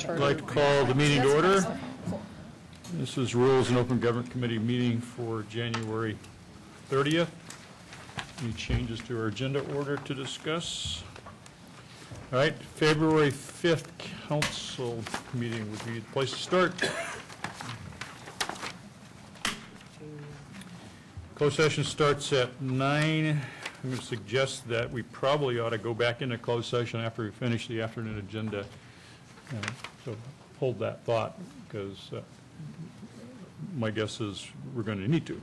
I'd like to call the meeting to order. This is Rules and Open Government Committee meeting for January 30th. Any changes to our agenda order to discuss? All right, February 5th council meeting would be the place to start. Closed session starts at 9. I'm going to suggest that we probably ought to go back into closed session after we finish the afternoon agenda. So hold that thought, because my guess is we're going to need to.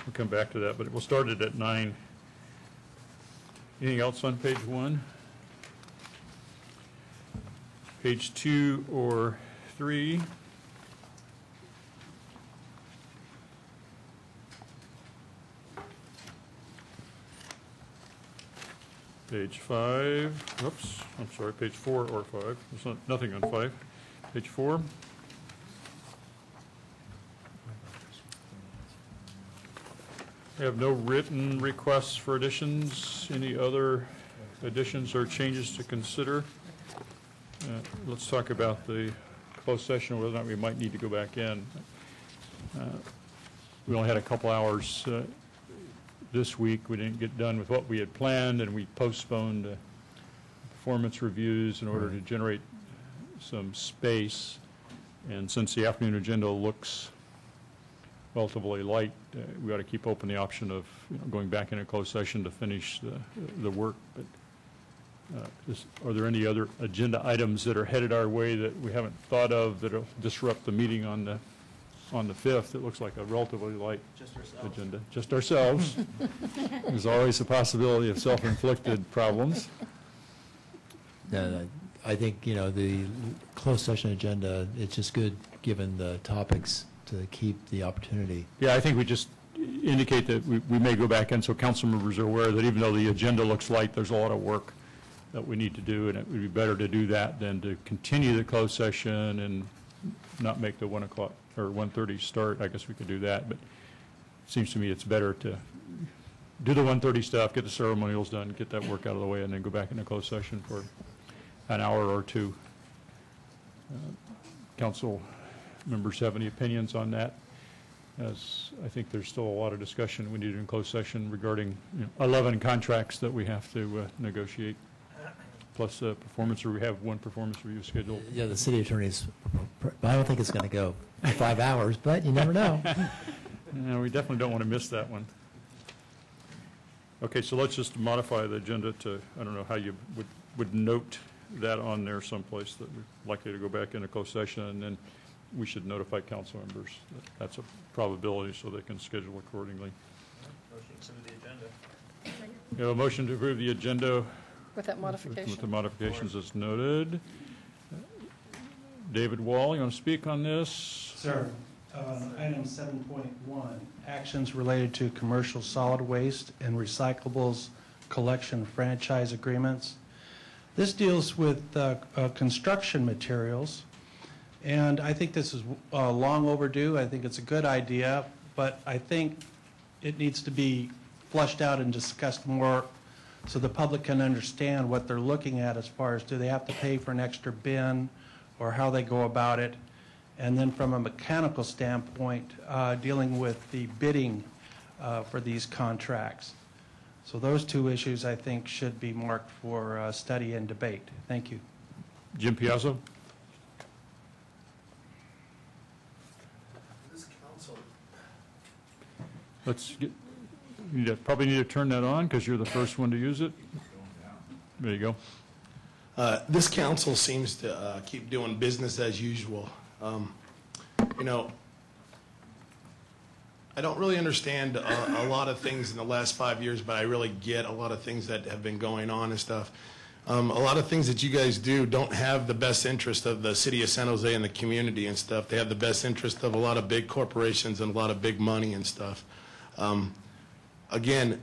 We'll come back to that, but we'll start it at 9. Anything else on page 1? Page 2 or 3? Page 5, oops, I'm sorry, page 4 or 5. There's nothing on 5. Page 4. We have no written requests for additions. Any other additions or changes to consider? Let's talk about the closed session, whether or not we might need to go back in. We only had a couple hours this week. We didn't get done with what we had planned, and we postponed performance reviews in order to generate some space. And since the afternoon agenda looks relatively light, we ought to keep open the option of going back in a closed session to finish the work. But are there any other agenda items that are headed our way that we haven't thought of that will disrupt the meeting on the 5th? It looks like a relatively light agenda. Just ourselves. There's always a possibility of self-inflicted problems. I think, the closed session agenda, it's just good, given the topics, to keep the opportunity. Yeah, I think we just indicate that we may go back in so council members are aware that even though the agenda looks light, there's a lot of work that we need to do, and it would be better to do that than to continue the closed session and not make the 1 o'clock or 1:30 start. I guess we could do that, but it seems to me it's better to do the 1:30 stuff, get the ceremonials done, get that work out of the way, and then go back into closed session for an hour or two. Council members have any opinions on that? As I think there's still a lot of discussion we need in closed session regarding 11 contracts that we have to negotiate, plus performance, or we have one performance review scheduled. Yeah, the city attorney's, I don't think it's going to go 5 hours, but you never know. No, we definitely don't want to miss that one. Okay, so let's just modify the agenda to, I don't know how you would note that on there someplace, that we're likely to go back into closed session, and then we should notify council members that that's a probability so they can schedule accordingly. Motion to the agenda. We have a motion to approve the agenda with that modification. With the modifications as noted. David Wall, you want to speak on this? Sir. Item 7.1, actions related to commercial solid waste and recyclables collection franchise agreements. This deals with construction materials, and I think this is long overdue. I think it's a good idea, but I think it needs to be flushed out and discussed more so the public can understand what they're looking at as far as do they have to pay for an extra bin or how they go about it. And then from a mechanical standpoint, dealing with the bidding for these contracts. So those two issues, I think, should be marked for study and debate. Thank you. Jim Piazza. This council. Let's get, probably need to turn that on because you're the first one to use it. There you go. This council seems to keep doing business as usual. I don't really understand a lot of things in the last 5 years, but I really get a lot of things that have been going on and stuff. A lot of things that you guys do don't have the best interest of the city of San Jose and the community and stuff. They have the best interest of a lot of big corporations and a lot of big money and stuff. Again,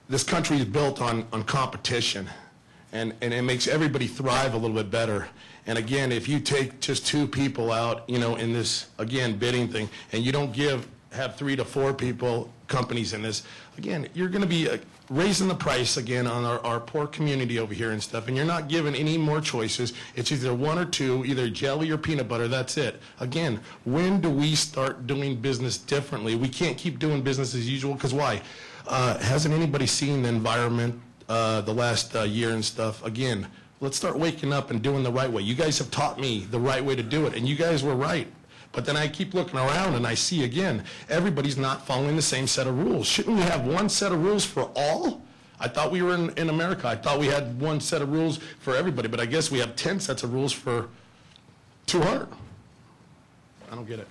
this country is built on competition. And it makes everybody thrive a little bit better. And again, if you take just 2 people out, in this, again, bidding thing, and you don't give have 3 to 4 people, companies in this, again, you're going to be raising the price again on our poor community over here and stuff, and you're not given any more choices. It's either 1 or 2, either jelly or peanut butter, that's it. Again, when do we start doing business differently? We can't keep doing business as usual, because why? Hasn't anybody seen the environment the last year and stuff? Again, let's start waking up and doing the right way. You guys have taught me the right way to do it, and you guys were right. But then I keep looking around and I see again, everybody's not following the same set of rules. Shouldn't we have one set of rules for all? I thought we were in America. I thought we had one set of rules for everybody, but I guess we have 10 sets of rules for 200. I don't get it.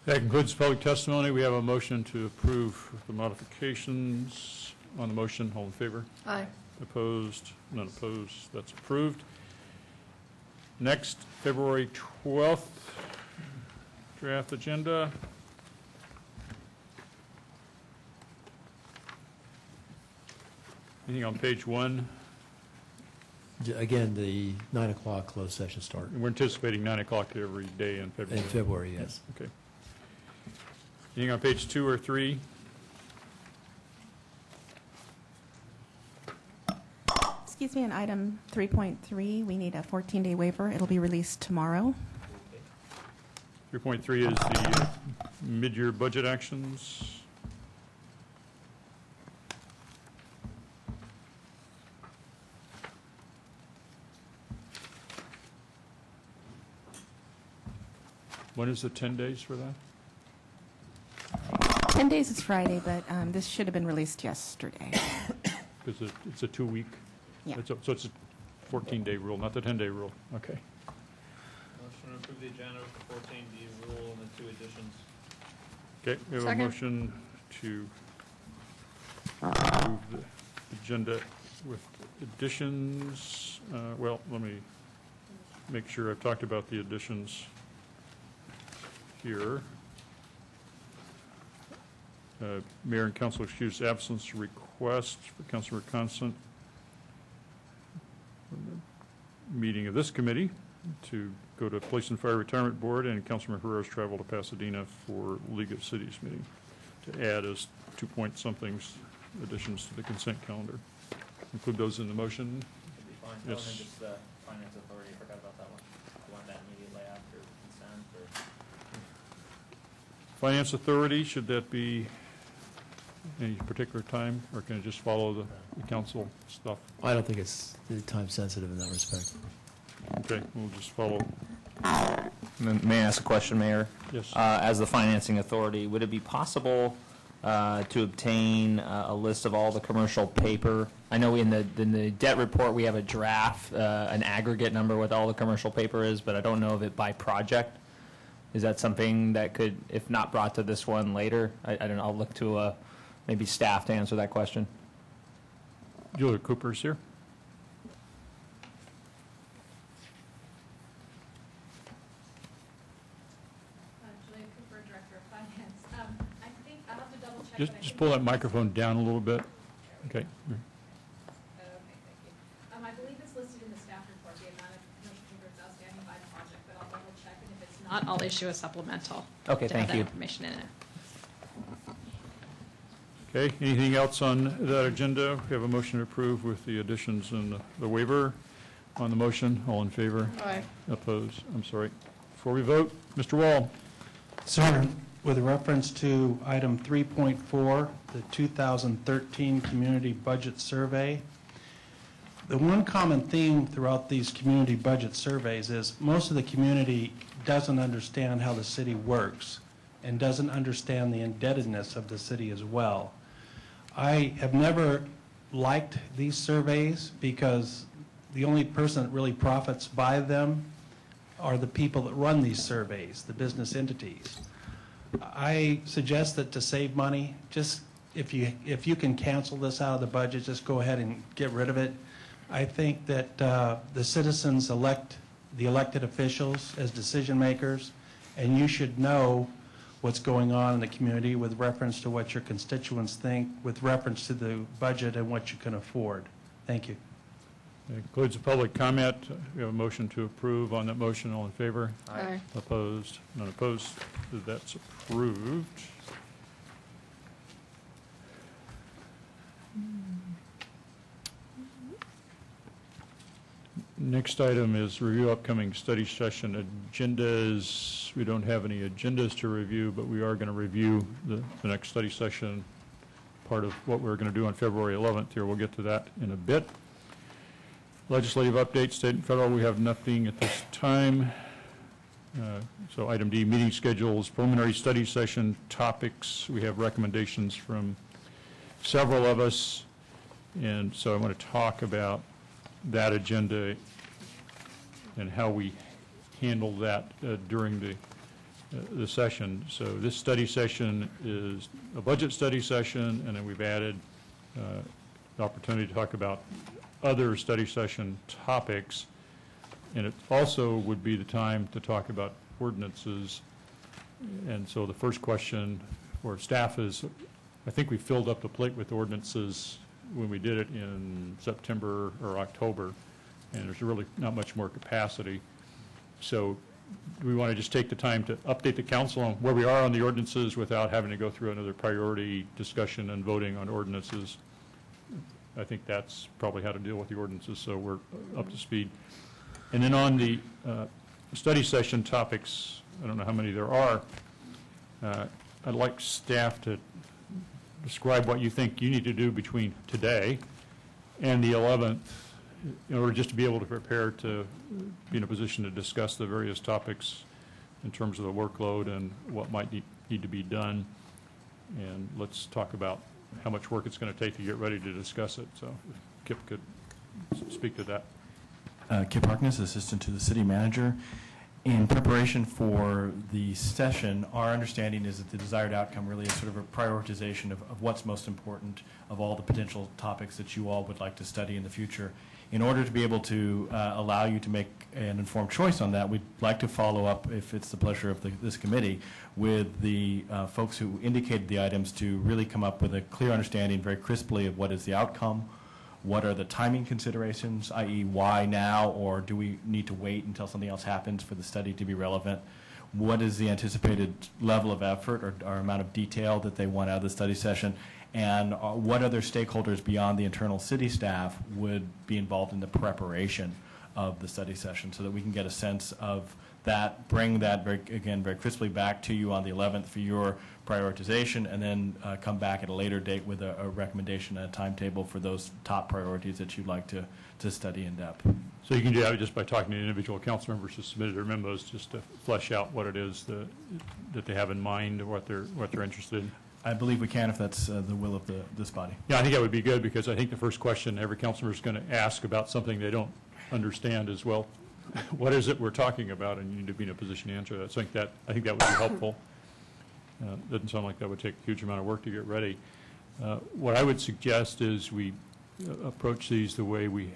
That concludes public testimony. We have a motion to approve the modifications. On the motion, all in favor? Aye. Opposed? None opposed. That's approved. Next, February 12th, draft agenda. Anything on page 1? Again, the 9 o'clock closed session start. We're anticipating 9 o'clock every day in February. In February, yes. Okay. Anything on page 2 or 3? Excuse me, on item 3.3, we need a 14-day waiver. It'll be released tomorrow. 3.3 is the mid-year budget actions. When is the 10 days for that? 10 days is Friday, but this should have been released yesterday. Because it's a 2-week. Yeah. So it's a 14-day rule, not the 10-day rule. Okay. Motion to approve the agenda with the 14D rule and the 2 additions. Okay, we have a Second. motion to approve the agenda with additions. Well, let me make sure I've talked about the additions here. Mayor and council excused absence request for Councilor Constant. Meeting of this committee to go to Police and Fire Retirement Board, and Councilman Herrera's travel to Pasadena for League of Cities meeting to add as 2-point-somethings additions to the consent calendar. Include those in the motion. Should be fine. Yes. Oh, and then just the finance authority, I forgot about that one. You want that immediately after consent, or? Finance Authority, should that be any particular time, or can it just follow the council stuff? I don't think it's time sensitive in that respect. Okay, we'll just follow. May I ask a question, Mayor? Yes. As the financing authority, would it be possible to obtain a list of all the commercial paper? I know in the debt report, we have a draft, an aggregate number what all the commercial paper is, but I don't know of it by project. Is that something that could, if not brought to this one later, I don't know, I'll look to maybe staff to answer that question. Julia Cooper's here. Julia Cooper, Director of Finance. I think, I'll have to double check. but I Just think pull that it's- microphone down a little bit. Okay. Okay, thank you. I believe it's listed in the staff report, the amount of commercial paper that's outstanding by project, but I'll double check, and if it's not, I'll issue a supplemental. Okay, to have thank that you. information in it. Okay, anything else on that agenda? We have a motion to approve with the additions and the waiver. On the motion, all in favor? Aye. Opposed? I'm sorry. Before we vote, Mr. Wall. Sir, with reference to item 3.4, the 2013 Community Budget Survey, the one common theme throughout these community budget surveys is most of the community doesn't understand how the city works and doesn't understand the indebtedness of the city as well. I have never liked these surveys because the only person that really profits by them are the people that run these surveys, the business entities. I suggest that to save money, just if you can cancel this out of the budget, just go ahead and get rid of it. I think that the citizens elect the elected officials as decision makers, and you should know what's going on in the community with reference to what your constituents think, with reference to the budget and what you can afford. Thank you. That concludes the public comment. We have a motion to approve. On that motion, all in favor? Aye. Opposed? None opposed. That's approved. Next item is review upcoming study session agendas. We don't have any agendas to review, but we are going to review the next study session, part of what we're going to do on February 11th here. We'll get to that in a bit. Legislative updates, state and federal, we have nothing at this time. So item D, meeting schedules, preliminary study session topics. We have recommendations from several of us, and so I want to talk about that agenda and how we handle that during the session. So this study session is a budget study session, and then we've added the opportunity to talk about other study session topics, and it also would be the time to talk about ordinances. And so the first question for staff is, I think we filled up the plate with ordinances when we did it in September or October, and there's really not much more capacity. So we want to just take the time to update the council on where we are on the ordinances without having to go through another priority discussion and voting on ordinances. I think that's probably how to deal with the ordinances, so we're up to speed. And then on the study session topics, I don't know how many there are, I'd like staff to describe what you think you need to do between today and the 11th in order just to be able to prepare to be in a position to discuss the various topics in terms of the workload and what might need to be done. And let's talk about how much work it's going to take to get ready to discuss it. So if Kip could speak to that. Kip Harkness, Assistant to the City Manager. In preparation for the session, our understanding is that the desired outcome really is sort of a prioritization of what's most important of all the potential topics that you all would like to study in the future. In order to be able to allow you to make an informed choice on that, we'd like to follow up, if it's the pleasure of this committee, with the folks who indicated the items to really come up with a clear understanding very crisply of what is the outcome, what are the timing considerations, i.e. why now, or do we need to wait until something else happens for the study to be relevant? What is the anticipated level of effort or amount of detail that they want out of the study session? And what other stakeholders beyond the internal city staff would be involved in the preparation of the study session so that we can get a sense of that, bring that, very crisply back to you on the 11th for your prioritization, and then come back at a later date with a recommendation and a timetable for those top priorities that you'd like to study in depth. So you can do that just by talking to individual council members who submitted their memos, just to flesh out what it is that they have in mind or what they're interested in. I believe we can if that's the will of this body. Yeah, I think that would be good, because I think the first question every council member is going to ask about something they don't understand is, well, what is it we're talking about, and you need to be in a position to answer that. So I think that would be helpful. Doesn't sound like that would take a huge amount of work to get ready. What I would suggest is we approach these the way we've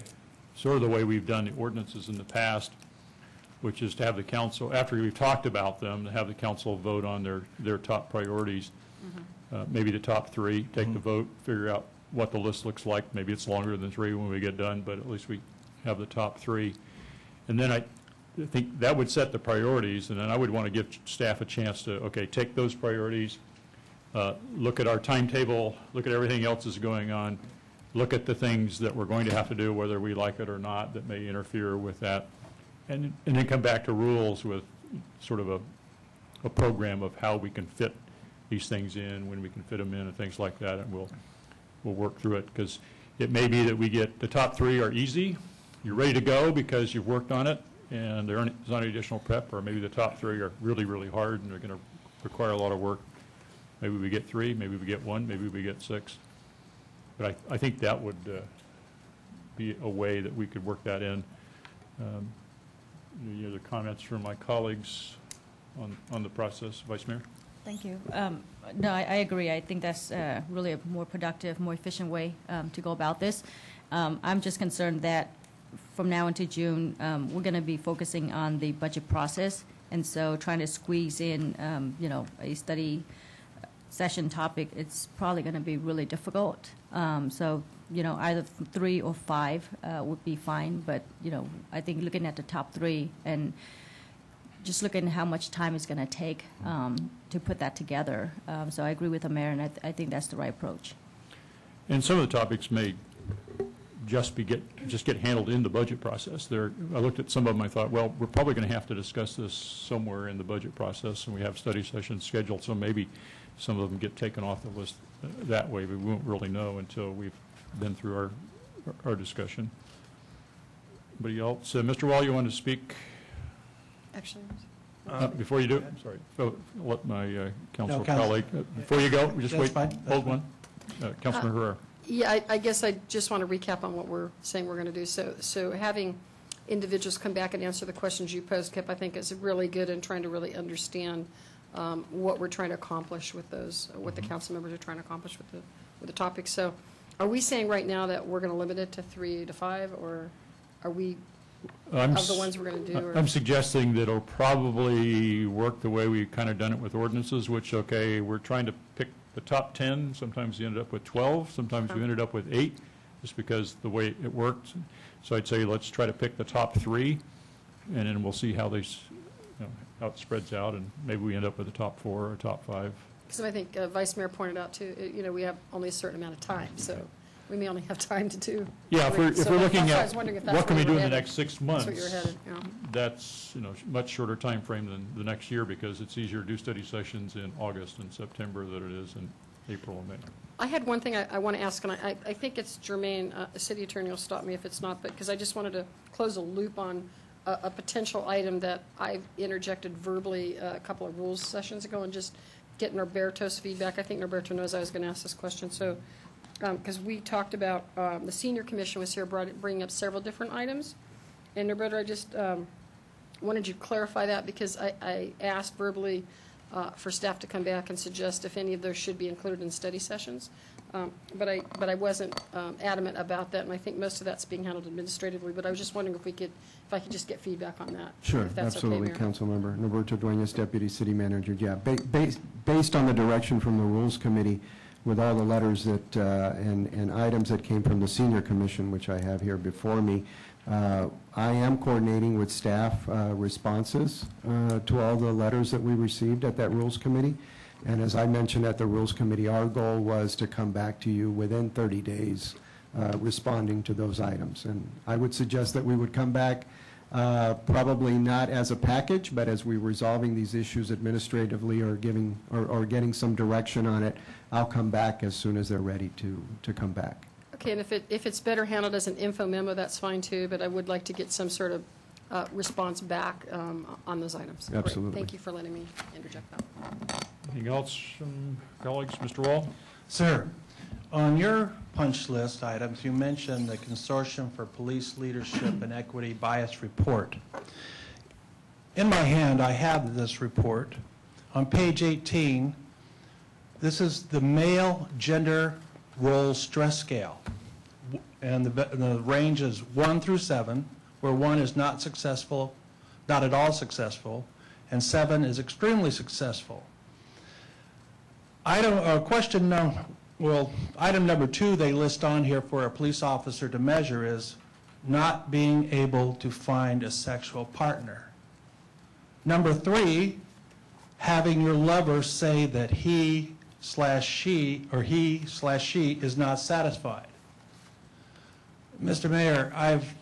done the ordinances in the past, which is to have the council, after we've talked about them, to have the council vote on their top priorities. Maybe the top three, take the vote, figure out what the list looks like. Maybe it's longer than 3 when we get done, but at least we have the top 3. And then I think that would set the priorities, and then I would want to give staff a chance to, okay, take those priorities, look at our timetable, look at everything else that's going on, look at the things that we're going to have to do, whether we like it or not, that may interfere with that, and then come back to rules with sort of a program of how we can fit these things in, when we can fit them in, and things like that, and we'll work through it, because it may be that we get the top 3 are easy, you're ready to go because you've worked on it, and there's not any additional prep, or maybe the top 3 are really, really hard and they're going to require a lot of work. Maybe we get 3, maybe we get 1, maybe we get 6. But I think that would be a way that we could work that in. Any other comments from my colleagues on the process? Vice Mayor? Thank you. No, I agree. I think that's really a more productive, more efficient way to go about this. I'm just concerned that from now into June, we're going to be focusing on the budget process, and so trying to squeeze in, a study session topic, it's probably going to be really difficult. So, either 3 or 5 would be fine, but, I think looking at the top 3 and just looking at how much time it's going to take to put that together. So I agree with the mayor, and I think that's the right approach. And some of the topics may just get handled in the budget process. I looked at some of them, I thought, well, we're probably going to have to discuss this somewhere in the budget process, and we have study sessions scheduled, so maybe some of them get taken off the list that way, but we won't really know until we've been through our discussion. Anybody else? Mr. Wall, you want to speak? Actually, Before you do, sorry, let my council Council. colleague, before you go, just That's wait, fine, that's hold fine. one. Councilman Herrera. yeah, I guess I just want to recap on what we're saying we're going to do. So having individuals come back and answer the questions you posed, Kip, I think is really good in trying to really understand what we're trying to accomplish with those, what the council members are trying to accomplish with the topics. So are we saying right now that we're going to limit it to 3 to 5, or are we, of the ones we're going to do? Or? I'm suggesting that it'll probably work the way we've kind of done it with ordinances, which, okay, we're trying to pick the top 10. Sometimes you ended up with 12. Sometimes we ended up with 8, just because the way it worked. So I'd say let's try to pick the top 3, and then we'll see how how it spreads out, and maybe we end up with the top 4 or top 5. Because I think Vice Mayor pointed out, too, we have only a certain amount of time, so we may only have time to do. Yeah, if we're looking at what can we do in the headed. next 6 months, That's what you're headed, yeah. that's, much shorter time frame than the next year, because it's easier to do study sessions in August and September than it is in April and May. I had one thing I want to ask, and I think it's germane. The city attorney will stop me if it's not, but because I just wanted to close a loop on a potential item that I've interjected verbally a couple of rules sessions ago, and just get Norberto's feedback. I think Norberto knows I was going to ask this question. So, because we talked about, the senior commission was here bringing up several different items. And Norberto, I just wanted you to clarify that, because I asked verbally for staff to come back and suggest if any of those should be included in study sessions. But I wasn't adamant about that, and I think most of that's being handled administratively. But I was just wondering if I could just get feedback on that. Sure, if that's absolutely, okay, Mayor. Councilmember. Norberto Dueñas, Deputy City Manager. Yeah, based on the direction from the Rules Committee, with all the letters that and items that came from the Senior Commission, which I have here before me, I am coordinating with staff responses to all the letters that we received at that Rules Committee. And as I mentioned at the Rules Committee, our goal was to come back to you within 30 days responding to those items. And I would suggest that we would come back probably not as a package, but as we're resolving these issues administratively or getting some direction on it, I'll come back as soon as they're ready to come back. Okay, and if it's better handled as an info memo, that's fine too, but I would like to get some sort of response back on those items. Absolutely. Great. Thank you for letting me interject that. Anything else from colleagues? Mr. Wall? Sir, on your punch list items, you mentioned the Consortium for Police Leadership and Equity Bias Report. In my hand, I have this report. On page 18, this is the male gender role stress scale. And the range is 1 through 7, where 1 is not successful, not at all successful, and 7 is extremely successful. Item number 2 they list on here for a police officer to measure is not being able to find a sexual partner. Number 3, having your lover say that he/she or he/she is not satisfied. Mr. Mayor, I've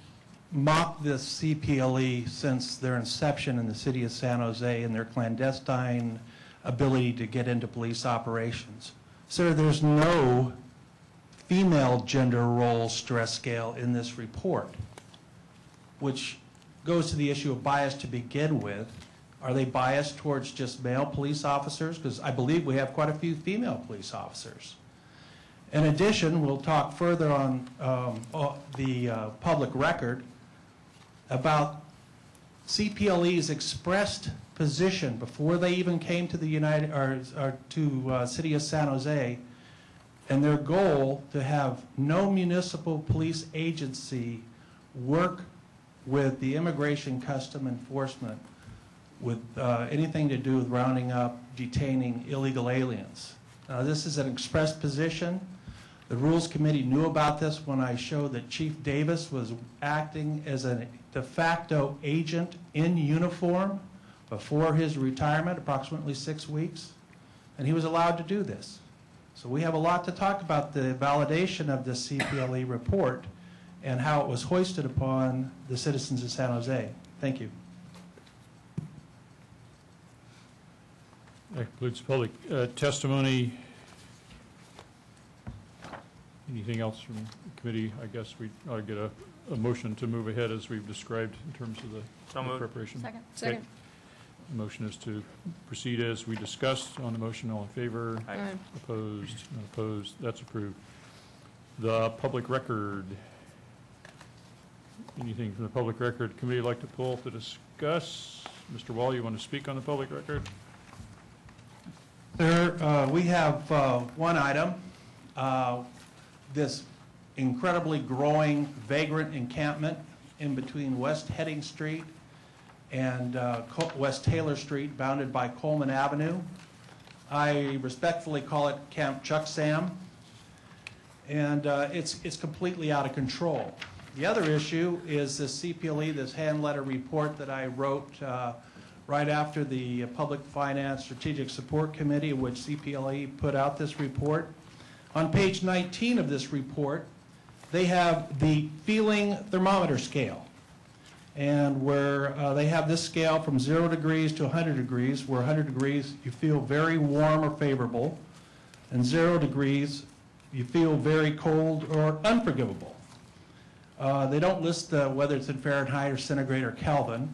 mocked this CPLE since their inception in the city of San Jose and their clandestine ability to get into police operations. Sir, there's no female gender role stress scale in this report, which goes to the issue of bias to begin with. Are they biased towards just male police officers? Because I believe we have quite a few female police officers. In addition, we'll talk further on the public record about CPLE's expressed position before they even came to the City of San Jose, and their goal to have no municipal police agency work with the Immigration Custom Enforcement with anything to do with rounding up, detaining illegal aliens. This is an expressed position. The Rules Committee knew about this when I showed that Chief Davis was acting as a de facto agent in uniform before his retirement, approximately 6 weeks, and he was allowed to do this. So we have a lot to talk about the validation of this CPLE report, and how it was hoisted upon the citizens of San Jose. Thank you. That concludes public testimony. Anything else from the committee? I guess we ought to get a motion to move ahead as we've described in terms of the preparation. Second. Second. Okay. The motion is to proceed as we discussed. On the motion, all in favor? Aye. Opposed? None opposed. That's approved. The public record. Anything from the public record committee like to pull to discuss? Mr. Wall, you want to speak on the public record? Sir, we have one item. This incredibly growing vagrant encampment in between West Heading Street and West Taylor Street, bounded by Coleman Avenue. I respectfully call it Camp Chuck Sam, and it's completely out of control. The other issue is this CPLE, this hand letter report that I wrote right after the Public Finance Strategic Support Committee, which CPLE put out this report. On page 19 of this report, they have the feeling thermometer scale, and where they have this scale from 0 degrees to 100 degrees, where 100 degrees you feel very warm or favorable, and 0 degrees you feel very cold or unforgivable. They don't list whether it's in Fahrenheit or centigrade or Kelvin,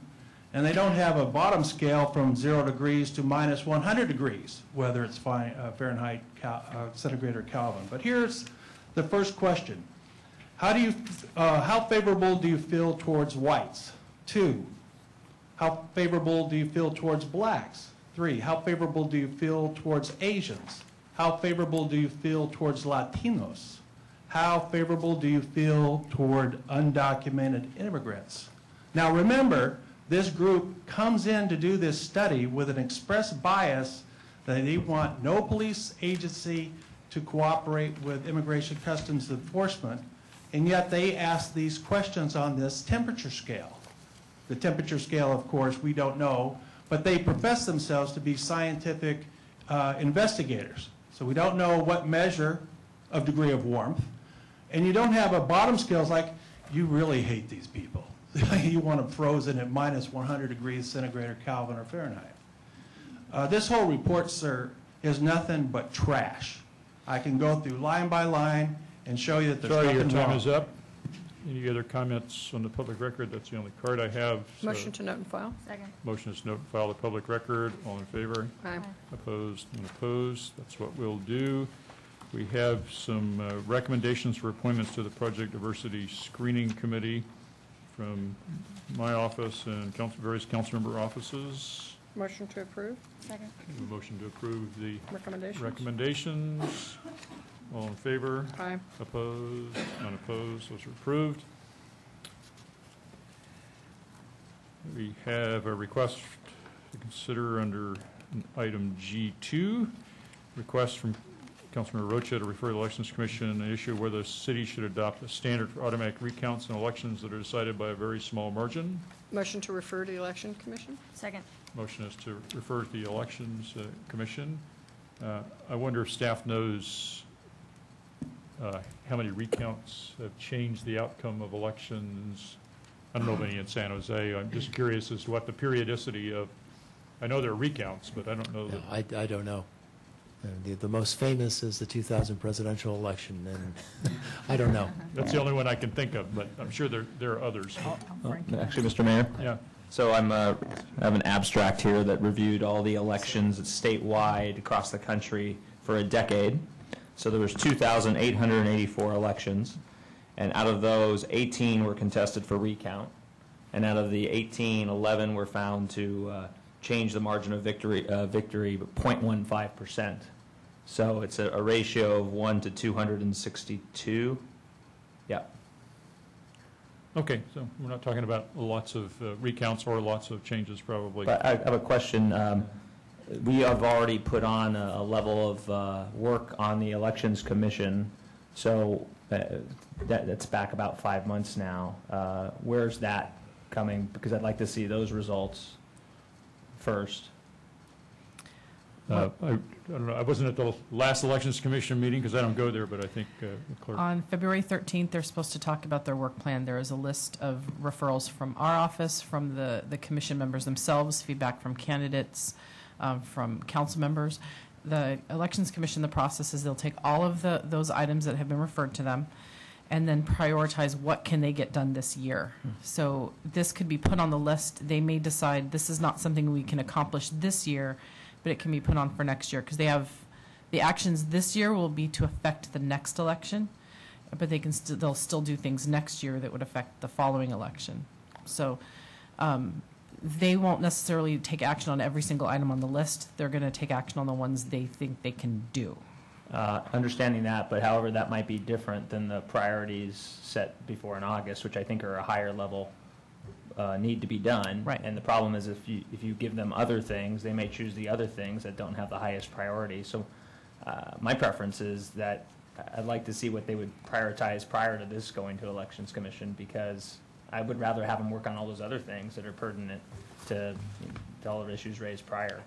and they don't have a bottom scale from 0 degrees to minus 100 degrees, whether it's Fahrenheit, centigrade, or Kelvin. But here's the first question. How favorable do you feel towards whites? 2, how favorable do you feel towards blacks? 3, how favorable do you feel towards Asians? How favorable do you feel towards Latinos? How favorable do you feel toward undocumented immigrants? Now remember, this group comes in to do this study with an express bias that they want no police agency to cooperate with Immigration Customs Enforcement, and yet they ask these questions on this temperature scale. The temperature scale, of course, we don't know, but they profess themselves to be scientific investigators. So we don't know what measure of degree of warmth, and you don't have a bottom scale. It's like, you really hate these people. You want them frozen at minus 100 degrees centigrade or Kelvin or Fahrenheit. This whole report, sir, is nothing but trash. I can go through line by line and show you that there's Sorry, nothing your time wrong. is up. Any other comments on the public record? That's the only card I have. So Motion to note and file. Second. motion is to note and file the public record. All in favor? Aye. Opposed? None opposed. That's what we'll do. We have some recommendations for appointments to the Project Diversity Screening Committee from my office and various council member offices. Motion to approve. Second. A motion to approve the Recommendations. recommendations. All in favor? Aye. Opposed? None opposed. Those are approved. We have a request to consider under item G2, request from Councilmember Rocha to refer to the Elections Commission an issue where the city should adopt a standard for automatic recounts in elections that are decided by a very small margin. Motion to refer to the Election Commission. Second. Motion is to refer to the Elections Commission. I wonder if staff knows how many recounts have changed the outcome of elections. I don't know of any in San Jose. I'm just curious as to what the periodicity of, I know there are recounts, but I don't know. No, I don't know. The most famous is the 2000 presidential election, and I don't know. That's the only one I can think of, but I'm sure there are others. Actually, Mr. Mayor? Yeah. So I have an abstract here that reviewed all the elections statewide across the country for a decade. So there was 2,884 elections, and out of those, 18 were contested for recount, and out of the 18, 11 were found to change the margin of victory by 0.15%. So it's a ratio of 1 to 262. Yeah. Okay, so we're not talking about lots of recounts or lots of changes, probably. But I have a question. We have already put on a level of work on the Elections Commission, so that's back about 5 months now. Where's that coming? Because I'd like to see those results first. I don't know, I wasn't at the last Elections Commission meeting because I don't go there, but I think the clerk. On February 13th, they're supposed to talk about their work plan. There is a list of referrals from our office, from the commission members themselves, feedback from candidates, from council members. The Elections Commission, the process is they'll take all of those items that have been referred to them and then prioritize what can they get done this year. So this could be put on the list. They may decide this is not something we can accomplish this year, but it can be put on for next year because they have the actions this year will be to affect the next election, but they'll still do things next year that would affect the following election. So they won't necessarily take action on every single item on the list. They're going to take action on the ones they think they can do. Understanding that, but however, that might be different than the priorities set before in August, which I think are a higher level need to be done. Right. And the problem is if you give them other things, they may choose the other things that don't have the highest priority. So my preference is that I'd like to see what they would prioritize prior to this going to Elections Commission, because I would rather have them work on all those other things that are pertinent to all the issues raised prior.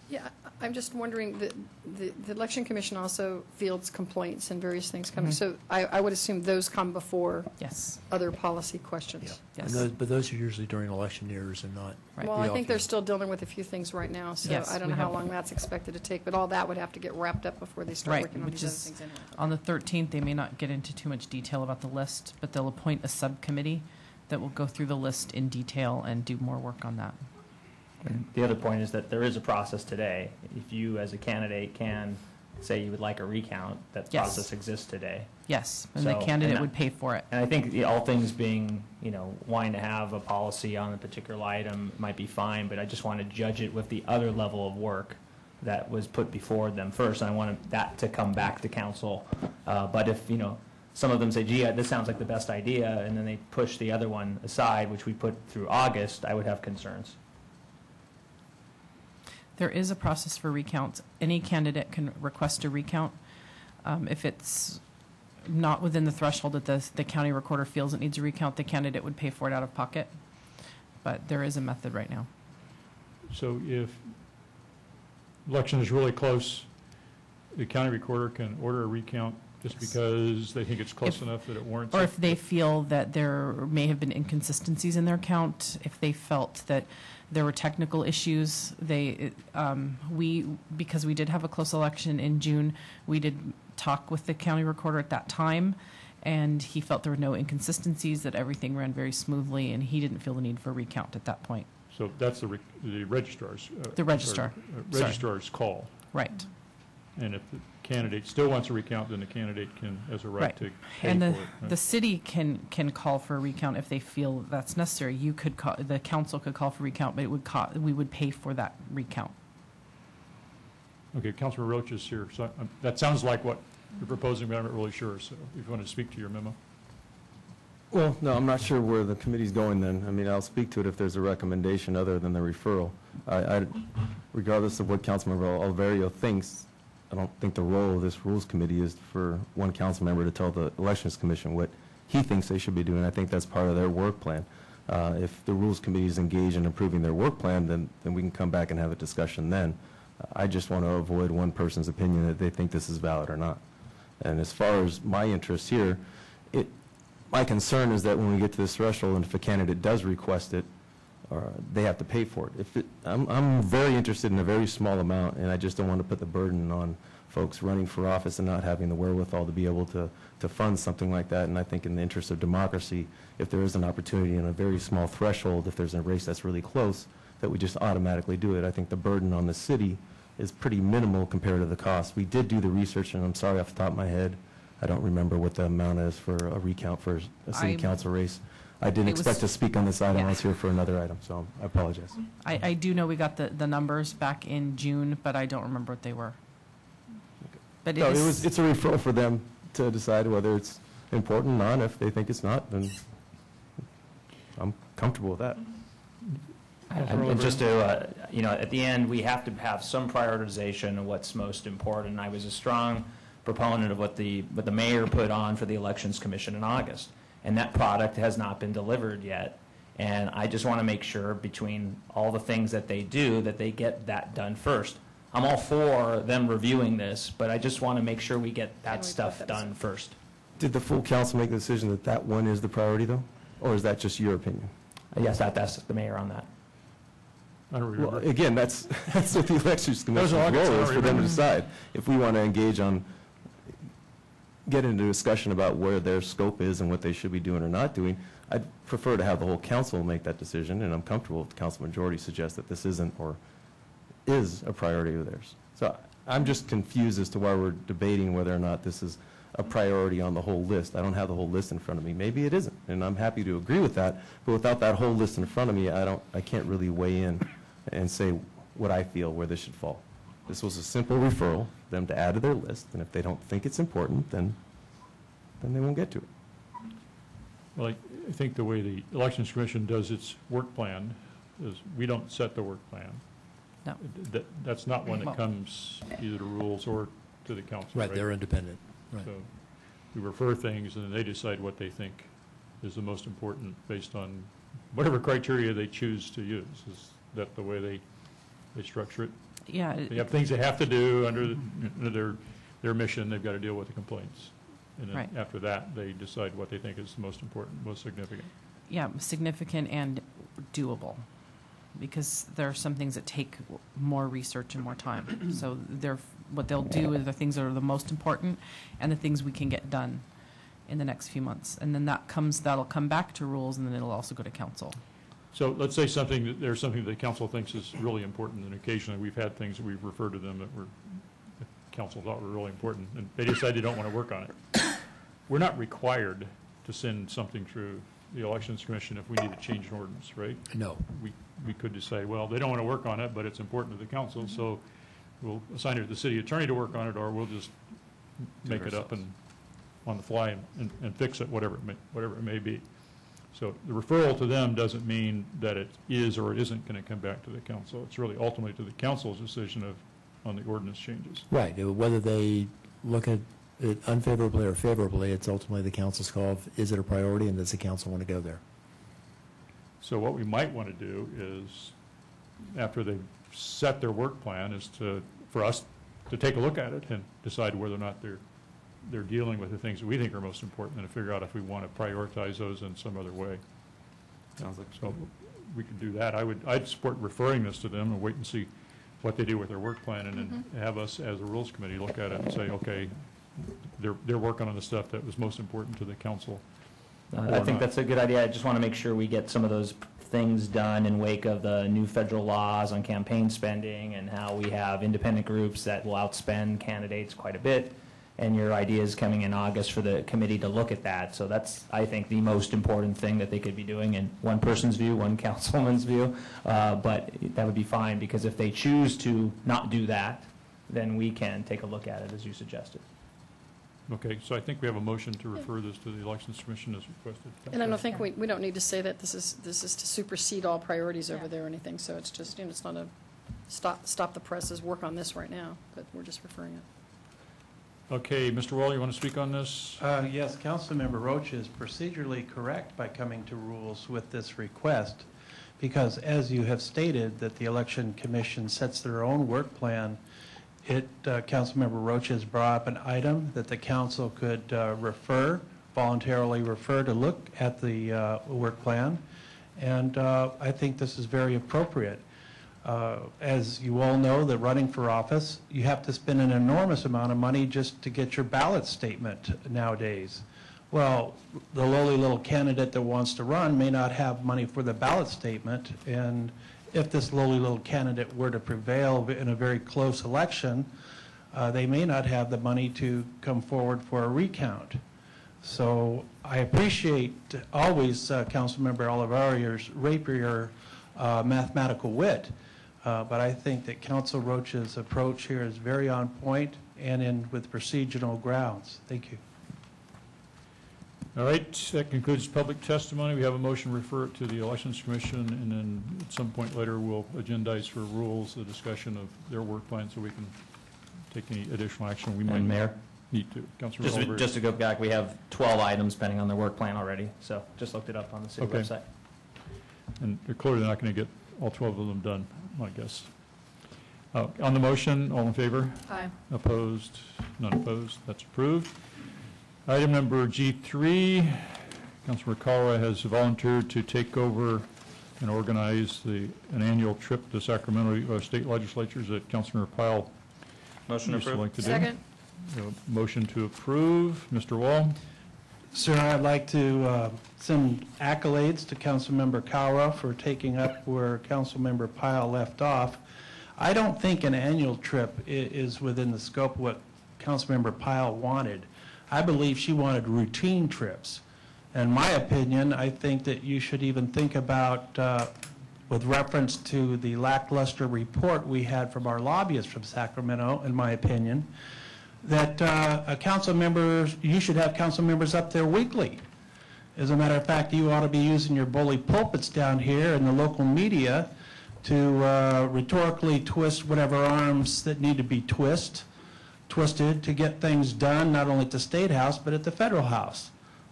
Yeah, I'm just wondering, the Election Commission also fields complaints and various things coming. So I would assume those come before Yes. other policy questions. Yes. But those are usually during election years and not. Right. Well, I think they're still dealing with a few things right now, so Yes, I don't we know how have- long that's expected to take, but all that would have to get wrapped up before they start Right, working on which these other is things anyway. on the 13th. They may not get into too much detail about the list, but they'll appoint a subcommittee that will go through the list in detail and do more work on that. And the other point is that there is a process today. If you, as a candidate, can say you would like a recount, that Yes. process exists today. Yes, and the So- candidate and I- would pay for it. And I think all things being, wanting to have a policy on a particular item might be fine, but I just want to judge it with the other level of work that was put before them first. And I want that to come back to council. But if, some of them say, gee, this sounds like the best idea, and then they push the other one aside, which we put through August, I would have concerns. There is a process for recounts. Any candidate can request a recount. If it's not within the threshold that the county recorder feels it needs a recount, the candidate would pay for it out of pocket. But there is a method right now. So if election is really close, the county recorder can order a recount just because they think it's close enough that it warrants it? Or if they feel that there may have been inconsistencies in their count, if they felt that there were technical issues, because we did have a close election in June, we did talk with the county recorder at that time, and he felt there were no inconsistencies, that everything ran very smoothly, and he didn't feel the need for a recount at that point. So that's the registrar's. The registrar. Sorry. Registrar's call. Right. And if the candidate still wants a recount, then the candidate has a right to pay And for it. the city can call for a recount if they feel that's necessary. You could call, the council could call for recount, but it would we would pay for that recount. Okay, Councilman Roach is here. So that sounds like what you're proposing, but I'm not really sure. So if you want to speak to your memo. Well, no, I'm not sure where the committee's going then. I mean, I'll speak to it if there's a recommendation other than the referral. Regardless of what Councilmember Oliverio thinks, I don't think the role of this Rules Committee is for one council member to tell the Elections Commission what he thinks they should be doing. I think that's part of their work plan. If the Rules Committee is engaged in improving their work plan, then we can come back and have a discussion then. I just want to avoid one person's opinion that they think this is valid or not. And as far as my interest here, my concern is that when we get to this threshold, and if a candidate does request it, they have to pay for it. I'm very interested in a very small amount, and I just don't want to put the burden on folks running for office and not having the wherewithal to be able to fund something like that. And I think in the interest of democracy, if there is an opportunity in a very small threshold, if there's a race that's really close, that we just automatically do it. I think the burden on the city is pretty minimal compared to the cost. We did do the research, and I'm sorry off the top of my head, I don't remember what the amount is for a recount for a city council race. I didn't expect to speak on this item. I was here for another item, so I apologize. I do know we got the numbers back in June, but I don't remember what they were. But No, it's a referral for them to decide whether it's important or not. If they think it's not, then I'm comfortable with that. And just to, at the end, we have to have some prioritization of what's most important. I was a strong proponent of what the mayor put on for the Elections Commission in August, and that product has not been delivered yet. And I just want to make sure between all the things that they do, that they get that done first. I'm all for them reviewing this, but I just want to make sure we get that stuff done first. Did the full council make the decision that that one is the priority, though? Or is that just your opinion? Yes, that's the mayor on that. I don't remember. Well, again, that's what the elections commission's August, I role don't is, for them to remember. decide. If we want to engage on, get into a discussion about where their scope is and what they should be doing or not doing, I'd prefer to have the whole council make that decision, and I'm comfortable if the council majority suggests that this isn't or is a priority of theirs. So I'm just confused as to why we're debating whether or not this is a priority on the whole list. I don't have the whole list in front of me. Maybe it isn't, and I'm happy to agree with that, but without that whole list in front of me, I can't really weigh in and say what I feel where this should fall. This was a simple referral, for them to add to their list, and if they don't think it's important, then they won't get to it. Well, I think the way the Elections Commission does its work plan is we don't set the work plan. No. That's not one Well- that comes either to rules or to the council. Right, they're independent. Right. So we refer things, and then they decide what they think is the most important based on whatever criteria they choose to use. Is that the way they structure it? Yeah. They have things they have to do under their mission. They've got to deal with the complaints. And then Right. after that, they decide what they think is the most important, most significant. Yeah, significant and doable, because there are some things that take more research and more time. So what they'll do is the things that are the most important and the things we can get done in the next few months. And then that'll come back to rules, and then it'll also go to council. So let's say there's something that the council thinks is really important, and occasionally we've had things that we've referred to them that the council thought were really important, and they decide they don't want to work on it. We're not required to send something through the Elections Commission if we need to change an ordinance, right? No. We could just say, well, they don't want to work on it, but it's important to the council, so we'll assign it to the city attorney to work on it, or we'll just make it up and on the fly and fix it, whatever it may be. So the referral to them doesn't mean that it is or it isn't going to come back to the council. It's really ultimately to the council's decision on the ordinance changes. Right, whether they look at it unfavorably or favorably, it's ultimately the council's call of, is it a priority, and does the council want to go there? So what we might want to do is, after they've set their work plan, is for us to take a look at it and decide whether or not they're dealing with the things that we think are most important, and to figure out if we want to prioritize those in some other way. Sounds like So we could do that. I'd support referring this to them and wait and see what they do with their work plan, and then have us as a rules committee look at it and say, okay, they're working on the stuff that was most important to the council. I think that's a good idea. I just want to make sure we get some of those things done in wake of the new federal laws on campaign spending, and how we have independent groups that will outspend candidates quite a bit. And your idea is coming in August for the committee to look at that. So that's, I think, the most important thing that they could be doing, in one person's view, one councilman's view. But that would be fine, because if they choose to not do that, then we can take a look at it as you suggested. Okay, so I think we have a motion to refer this to the Elections Commission as requested. And I don't think we don't need to say that this is to supersede all priorities over there or anything, so it's just, it's not a stop the presses, work on this right now, but we're just referring it. Okay, Mr. Wall, you want to speak on this? Yes, Councilmember Roach is procedurally correct by coming to rules with this request, because as you have stated, that the Election Commission sets their own work plan. Councilmember Roach has brought up an item that the council could voluntarily refer to look at the work plan, and I think this is very appropriate. As you all know, that running for office, you have to spend an enormous amount of money just to get your ballot statement nowadays. Well, the lowly little candidate that wants to run may not have money for the ballot statement, and if this lowly little candidate were to prevail in a very close election, they may not have the money to come forward for a recount. So I appreciate always Councilmember Oliverio's rapier mathematical wit, but I think that Council Roach's approach here is very on point and with procedural grounds. Thank you. All right, that concludes public testimony. We have a motion to refer it to the Elections Commission, and then at some point later, we'll agendize for rules the discussion of their work plan, so we can take any additional action we might need to. Councilor Oliver. Just to go back, we have 12 items pending on their work plan already, so just looked it up on the city website. And they're clearly not going to get all 12 of them done, my guess. On the motion, all in favor? Aye. Opposed? None opposed. That's approved. Item number G3, Councilmember Carra has volunteered to take over and organize an annual trip to Sacramento state legislatures that Councilmember Pyle Motion used to approved. like to do. Second. Motion to approve. Mr. Wall? Sir, I'd like to send accolades to Councilmember Cowra for taking up where Councilmember Pyle left off. I don't think an annual trip is within the scope of what Councilmember Pyle wanted. I believe she wanted routine trips. In my opinion, I think that you should even think about, with reference to the lackluster report we had from our lobbyists from Sacramento, in my opinion, that you should have council members up there weekly. As a matter of fact, you ought to be using your bully pulpits down here in the local media to rhetorically twist whatever arms that need to be twisted to get things done, not only at the State House, but at the Federal House.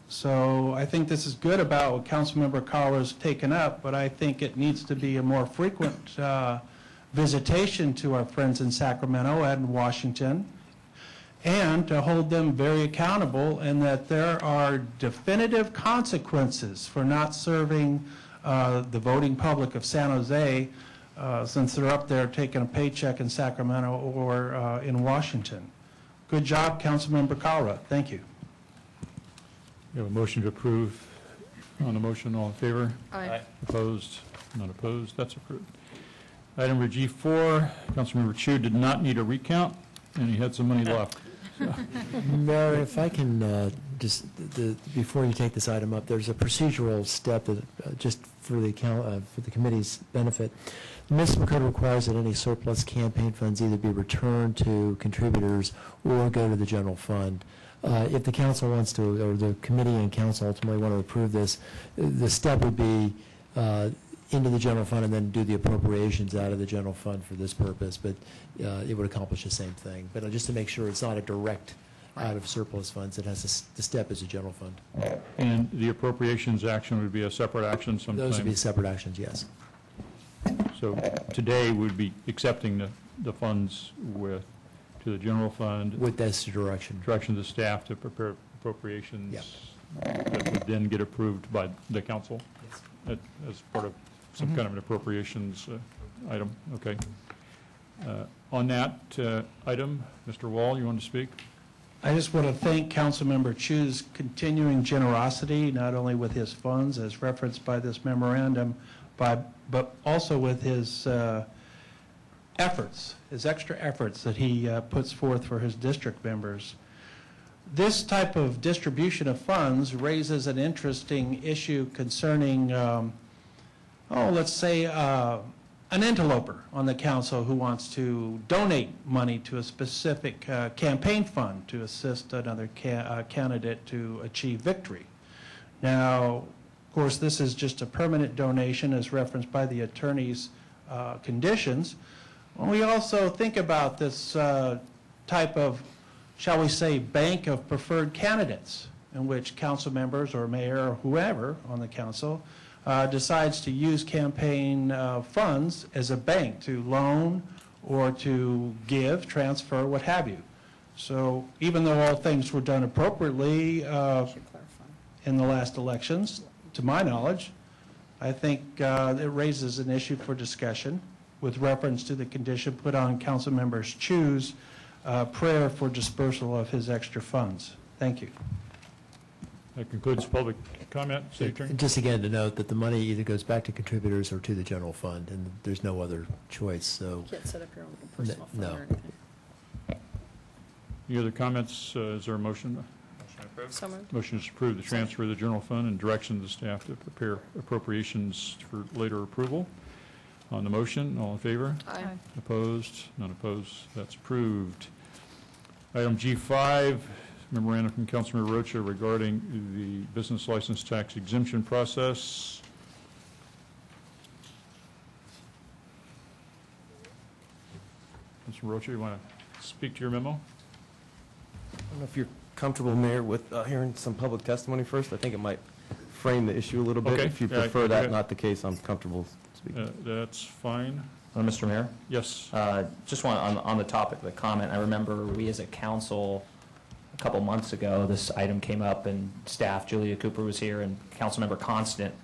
So I think this is good about what Councilmember Carr has taken up, but I think it needs to be a more frequent visitation to our friends in Sacramento and Washington, and to hold them very accountable, and that there are definitive consequences for not serving the voting public of San Jose, since they're up there taking a paycheck in Sacramento or in Washington. Good job, Councilmember Carra. Thank you. We have a motion to approve. On the motion, all in favor? Aye. Opposed? None opposed. That's approved. Item number G4, Councilmember Chu did not need a recount, and he had some money left. Mayor, if I can before you take this item up, there's a procedural step that just for the committee's benefit. The municipal code requires that any surplus campaign funds either be returned to contributors or go to the general fund. If the council wants to, or the committee and council ultimately want to approve this, the step would be into the general fund and then do the appropriations out of the general fund for this purpose, but it would accomplish the same thing. But just to make sure it's not a direct out of surplus funds, it has the step as a general fund. And the appropriations action would be a separate action sometime? Those would be separate actions, yes. So today we'd be accepting the funds to the general fund. With this direction. Direction to the staff to prepare appropriations. Yep. That would then get approved by the council. Yes. As part of some kind of an appropriations item. Okay. On that item, Mr. Wall, you want to speak? I just want to thank Councilmember Chu's continuing generosity, not only with his funds as referenced by this memorandum, but also with his efforts, his extra efforts that he puts forth for his district members. This type of distribution of funds raises an interesting issue concerning, let's say an interloper on the council who wants to donate money to a specific campaign fund to assist another candidate to achieve victory. Now, of course, this is just a permanent donation as referenced by the attorney's conditions. When we also think about this type of, shall we say, bank of preferred candidates in which council members or mayor or whoever on the council decides to use campaign funds as a bank to loan or to give, transfer, what have you. So even though all things were done appropriately in the last elections, to my knowledge, I think it raises an issue for discussion with reference to the condition put on council members Chu's prayer for dispersal of his extra funds. Thank you. That concludes public comment. City Attorney? Just again to note that the money either goes back to contributors or to the general fund, and there's no other choice. So You can't set up your own personal fund No. or anything. Any other comments? Is there a motion? Motion approved. So moved. Motion is approved the transfer of the general fund and direction to the staff to prepare appropriations for later approval. On the motion, all in favor? Aye. Opposed? None opposed. That's approved. Item G5, memorandum from Councilmember Rocha regarding the business license tax exemption process. Councilmember Rocha, you want to speak to your memo? I don't know if you're comfortable, Mayor, with hearing some public testimony first. I think it might frame the issue a little bit. Okay. If you Yeah, prefer okay. that not the case, I'm comfortable speaking. That's fine. Mr. Mayor? Yes. Just want, on the topic of the comment, I remember we as a council, a couple months ago, this item came up, and staff, Julia Cooper was here, and Councilmember Constant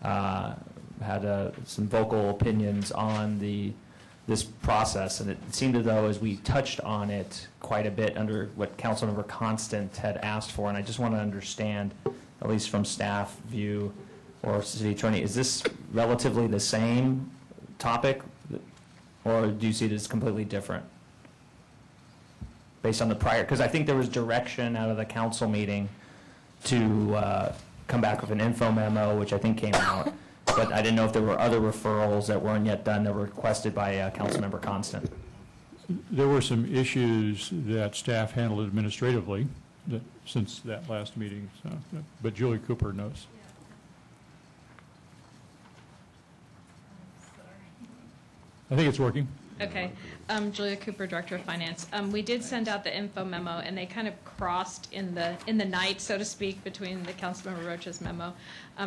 had some vocal opinions on this process, and it seemed as though as we touched on it quite a bit under what Councilmember Constant had asked for, and I just want to understand, at least from staff view or city attorney, is this relatively the same topic, or do you see it as completely different based on the prior? Because I think there was direction out of the council meeting to come back with an info memo, which I think came out, but I didn't know if there were other referrals that weren't yet done that were requested by Councilmember Constant. There were some issues that staff handled administratively since that last meeting, so, but Julie Cooper knows. I think it's working. Okay. Julia Cooper, Director of Finance. We did send out the info memo, and they kind of crossed in the night, so to speak, between the Councilmember Rocha's memo.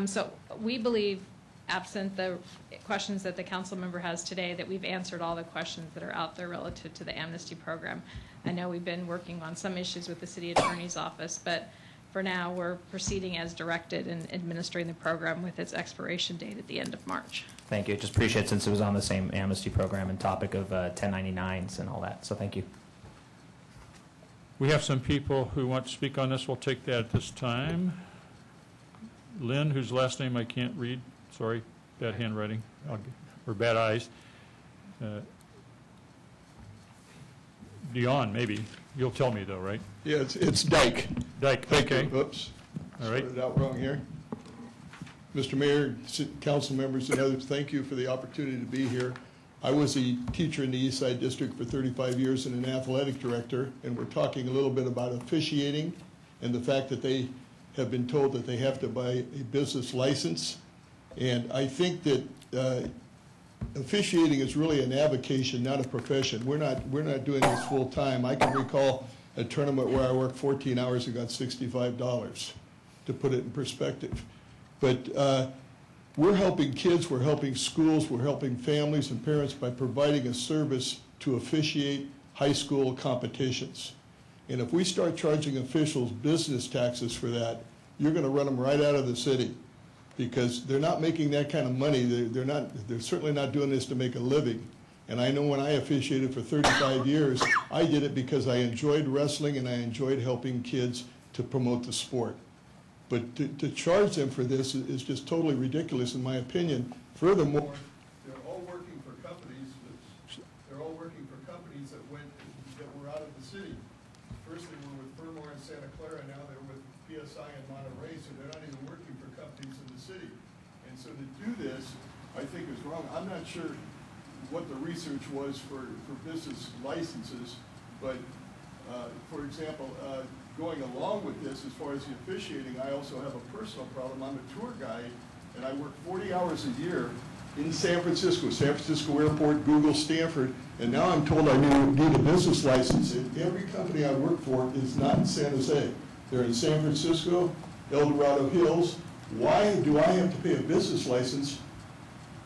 So we believe, absent the questions that the council member has today, that we've answered all the questions that are out there relative to the amnesty program. I know we've been working on some issues with the city attorney's office, but for now, we're proceeding as directed and administering the program with its expiration date at the end of March. Thank you. Just appreciate it since it was on the same amnesty program and topic of 1099s and all that. So thank you. We have some people who want to speak on this. We'll take that at this time. Lynn, whose last name I can't read. Sorry, bad handwriting or bad eyes. Dion, maybe. You'll tell me, though, right? Yeah, it's Dyke. Dyke, Thank okay. you. Oops. All right. Started out wrong here. Mr. Mayor, council members, and others, thank you for the opportunity to be here. I was a teacher in the East Side District for 35 years and an athletic director, and we're talking a little bit about officiating and the fact that they have been told that they have to buy a business license. And I think that officiating is really an avocation, not a profession. We're not doing this full time. I can recall a tournament where I worked 14 hours and got $65, to put it in perspective. But we're helping kids, we're helping schools, we're helping families and parents by providing a service to officiate high school competitions. And if we start charging officials business taxes for that, you're going to run them right out of the city, because they're not making that kind of money. They're certainly not doing this to make a living. And I know when I officiated for 35 years, I did it because I enjoyed wrestling and I enjoyed helping kids to promote the sport. But to charge them for this is just totally ridiculous, in my opinion. Furthermore, they're all working for companies that were out of the city. First they were with Furmore and Santa Clara, now they're with PSI and Monterey, so they're not even working for companies in the city. And so to do this, I think is wrong. I'm not sure what the research was for business licenses, but for example, going along with this, as far as the officiating, I also have a personal problem. I'm a tour guide, and I work 40 hours a year in San Francisco Airport, Google, Stanford, and now I'm told I need a business license. And every company I work for is not in San Jose. They're in San Francisco, El Dorado Hills. Why do I have to pay a business license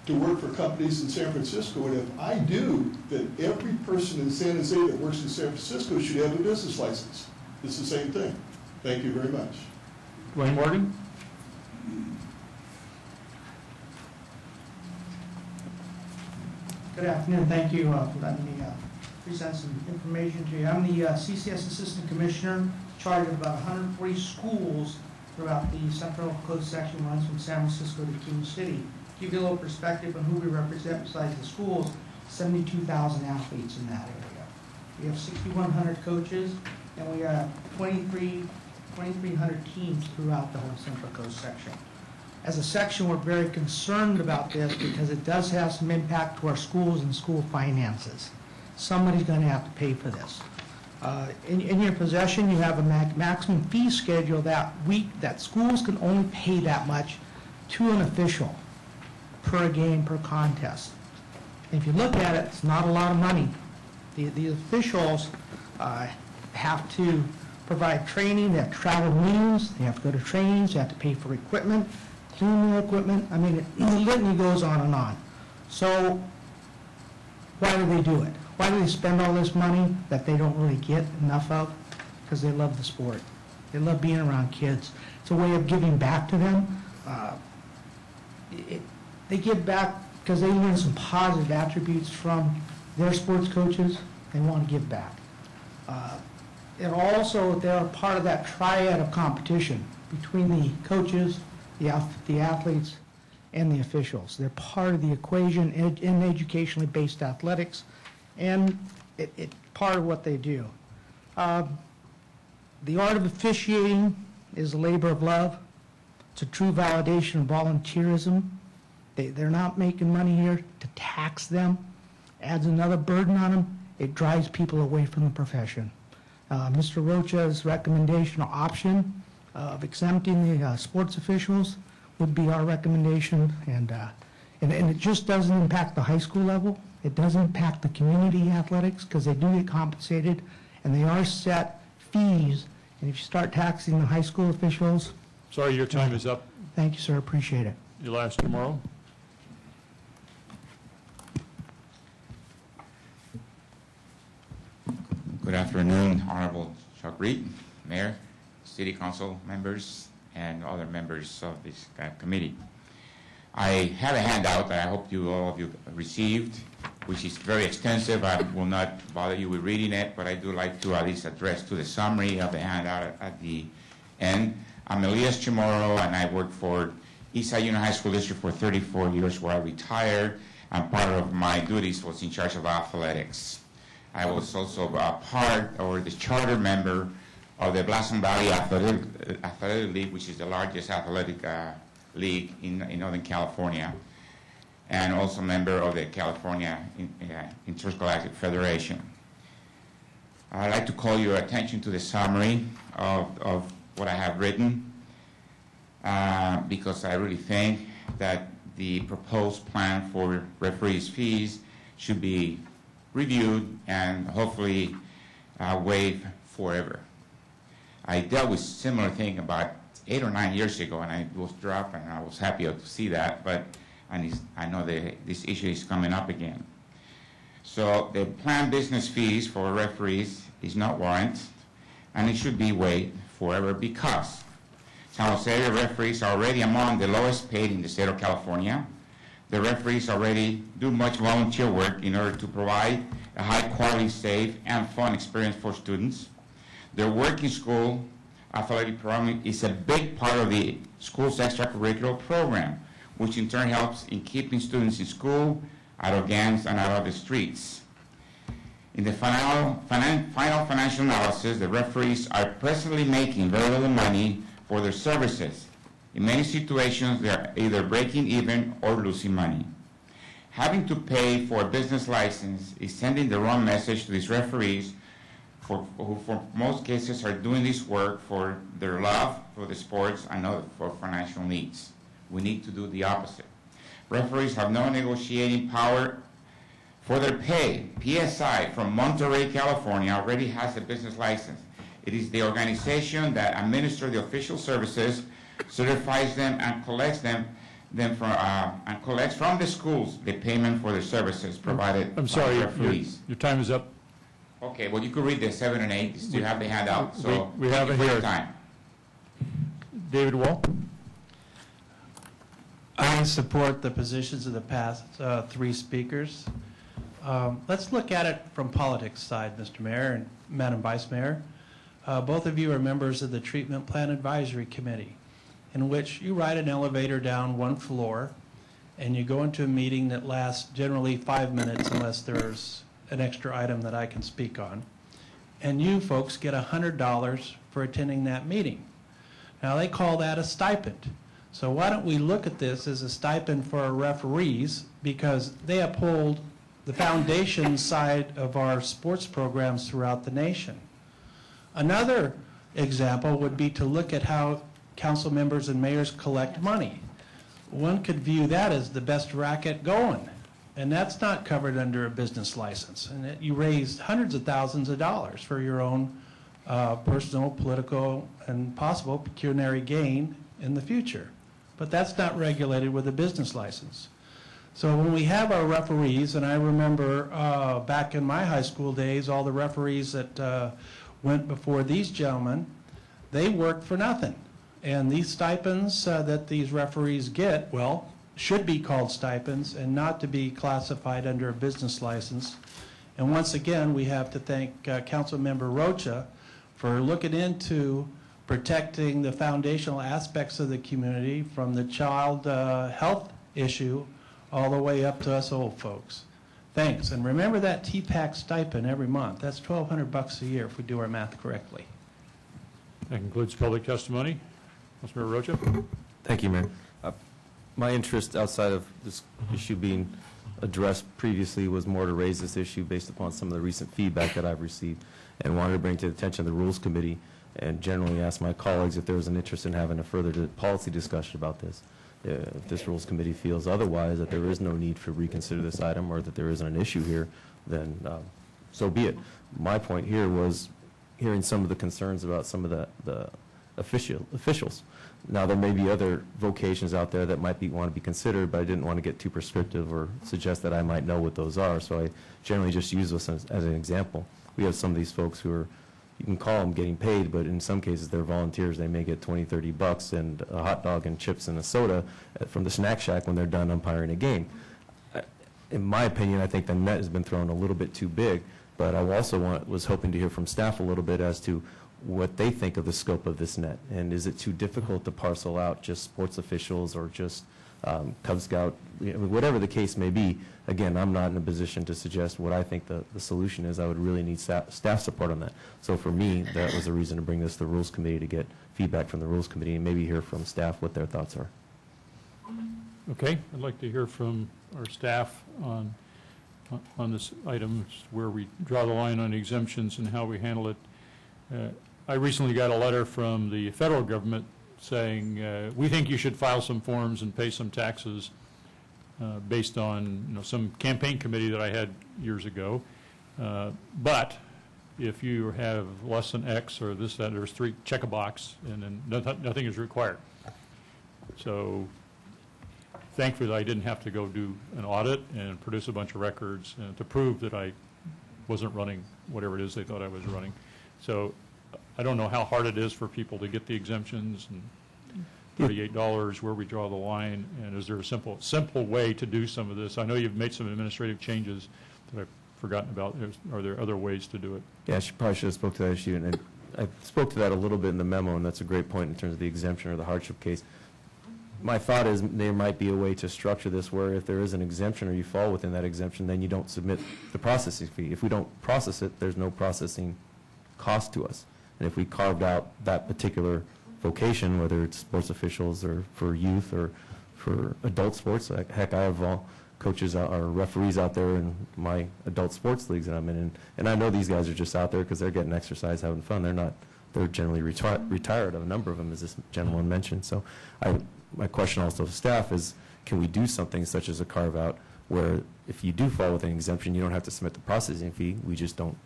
to work for companies in San Francisco? And if I do, then every person in San Jose that works in San Francisco should have a business license. It's the same thing. Thank you very much. Dwayne Morgan? Good afternoon. Thank you for letting me present some information to you. I'm the CCS Assistant Commissioner, charged with about 140 schools throughout the Central Coast section, runs from San Francisco to King City. To give you a little perspective on who we represent besides the schools, 72,000 athletes in that area. We have 6,100 coaches, and we have 2,300 teams throughout the whole Central Coast section. As a section, we're very concerned about this because it does have some impact to our schools and school finances. Somebody's going to have to pay for this. In your possession, you have a maximum fee schedule that schools can only pay that much to an official per game, per contest. And if you look at it, it's not a lot of money. The officials have to provide training, they have to travel meetings, they have to go to trainings, they have to pay for equipment, cleaning their equipment. I mean, the litany goes on and on. So why do they do it? Why do they spend all this money that they don't really get enough of? Because they love the sport. They love being around kids. It's a way of giving back to them. They give back because they learn some positive attributes from their sports coaches. They want to give back. And also, they're part of that triad of competition between the coaches, the athletes, and the officials. They're part of the equation in educationally based athletics, and it's part of what they do. The art of officiating is a labor of love. It's a true validation of volunteerism. They're not making money here to tax them. Adds another burden on them. It drives people away from the profession. Mr. Rocha's recommendation or option of exempting the sports officials would be our recommendation, and it just doesn't impact the high school level. It doesn't impact the community athletics because they do get compensated, and they are set fees. And if you start taxing the high school officials... Sorry, your time is up. Thank you, sir. Appreciate it. You'll ask tomorrow. Good afternoon, Honorable Chuck Reed, Mayor, City Council members, and other members of this committee. I have a handout that I hope all of you received, which is very extensive. I will not bother you with reading it, but I do like to at least address to the summary of the handout at the end. I'm Elias Chamorro, and I worked for Eastside Union High School District for 34 years where I retired, and part of my duties was in charge of athletics. I was also a part or the charter member of the Blossom Valley Athletic League, which is the largest athletic league in Northern California, and also member of the California Interscholastic Federation. I'd like to call your attention to the summary of what I have written, because I really think that the proposed plan for referees' fees should be reviewed and hopefully waived forever. I dealt with similar thing about 8 or 9 years ago, and I was dropped, and I was happy to see that, but I know that this issue is coming up again. So the planned business fees for referees is not warranted, and it should be waived forever because San Jose area referees are already among the lowest paid in the state of California. The referees already do much volunteer work in order to provide a high-quality, safe, and fun experience for students. Their work in school athletic program is a big part of the school's extracurricular program, which in turn helps in keeping students in school, out of gangs, and out of the streets. In the final financial analysis, the referees are presently making very little money for their services. In many situations, they are either breaking even or losing money. Having to pay for a business license is sending the wrong message to these referees who for most cases are doing this work for their love for the sports and not for financial needs. We need to do the opposite. Referees have no negotiating power for their pay. PSI from Monterey, California already has a business license. It is the organization that administers the official services, certifies them, and collects from the schools the payment for the services provided I'm sorry, by referees. your time is up. Okay, well, you could read the 7 and 8. You still have the handout, so we have thank it you for here. your time. David Wall? I support the positions of the past three speakers. Let's look at it from politics side, Mr. Mayor and Madam Vice Mayor. Both of you are members of the Treatment Plan Advisory Committee, in which you ride an elevator down one floor and you go into a meeting that lasts generally 5 minutes unless there's an extra item that I can speak on. And you folks get $100 for attending that meeting. Now they call that a stipend. So why don't we look at this as a stipend for our referees, because they uphold the foundation side of our sports programs throughout the nation. Another example would be to look at how council members and mayors collect money. One could view that as the best racket going, and that's not covered under a business license. And you raise hundreds of thousands of dollars for your own personal, political, and possible pecuniary gain in the future. but that's not regulated with a business license. So when we have our referees, and I remember back in my high school days, all the referees that went before these gentlemen, they worked for nothing. And these stipends that these referees get, well, should be called stipends and not to be classified under a business license. And once again, we have to thank Councilmember Rocha for looking into protecting the foundational aspects of the community, from the child health issue all the way up to us old folks. Thanks. And remember that TPAC stipend every month. That's $1,200 a year if we do our math correctly. That concludes public testimony. Councilmember Rocha. Thank you, Mayor. My interest outside of this issue being addressed previously was more to raise this issue based upon some of the recent feedback that I've received, and wanted to bring to the attention of the Rules Committee and generally ask my colleagues if there was an interest in having a further policy discussion about this. If this Rules Committee feels otherwise, that there is no need to reconsider this item, or that there isn't an issue here, then so be it. My point here was hearing some of the concerns about some of the officials. Now, there may be other vocations out there that might want to be considered, but I didn't want to get too prescriptive or suggest that I might know what those are, so I generally just use this as an example. We have some of these folks who are, you can call them getting paid, but in some cases they're volunteers. They may get $20, $30 and a hot dog and chips and a soda from the snack shack when they're done umpiring a game. In my opinion, I think the net has been thrown a little bit too big, but I also was hoping to hear from staff a little bit as to what they think of the scope of this net, and is it too difficult to parcel out just sports officials or just Cub Scout, whatever the case may be. Again, I'm not in a position to suggest what I think the solution is. I would really need staff support on that. So for me, that was the reason to bring this to the Rules Committee, to get feedback from the Rules Committee and maybe hear from staff what their thoughts are. Okay, I'd like to hear from our staff on this item, where we draw the line on exemptions and how we handle it. I recently got a letter from the federal government saying, we think you should file some forms and pay some taxes based on some campaign committee that I had years ago. But if you have less than X or this, that, there's three, check a box, and then nothing is required. So thankfully, I didn't have to go do an audit and produce a bunch of records to prove that I wasn't running whatever it is they thought I was running. So I don't know how hard it is for people to get the exemptions, and $38, where we draw the line, and is there a simple way to do some of this? I know you've made some administrative changes that I've forgotten about. Are there other ways to do it? Yeah, I probably should have spoke to that issue, and I spoke to that a little bit in the memo, and that's a great point in terms of the exemption or the hardship case. My thought is there might be a way to structure this where if there is an exemption or you fall within that exemption, then you don't submit the processing fee. If we don't process it, there's no processing cost to us. And if we carved out that particular vocation, whether it's sports officials or for youth or for adult sports, heck, I have all coaches or referees out there in my adult sports leagues that I'm in, and I know these guys are just out there because they're getting exercise, having fun. They're generally retired, a number of them, as this gentleman mentioned. So my question also to staff is, can we do something such as a carve-out where if you do fall within an exemption, you don't have to submit the processing fee, we just don't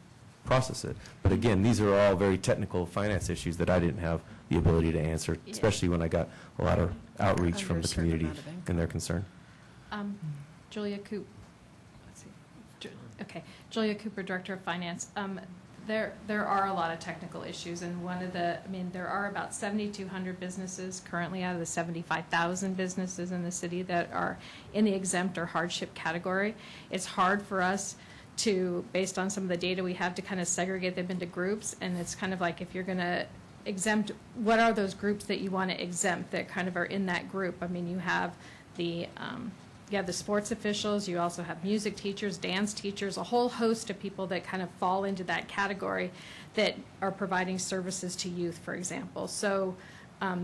process it. But again, these are all very technical finance issues that I didn't have the ability to answer, especially when I got a lot of outreach from the community and their concern. Julia Cooper, Julia Cooper, Director of Finance. There are a lot of technical issues, and there are about 7,200 businesses currently out of the 75,000 businesses in the city that are in the exempt or hardship category. It's hard for us to, based on some of the data we have, to kind of segregate them into groups, and it's kind of like, if you're going to exempt, what are those groups that you want to exempt that kind of are in that group? I mean, you have the sports officials, you also have music teachers, dance teachers, a whole host of people that kind of fall into that category that are providing services to youth, for example. So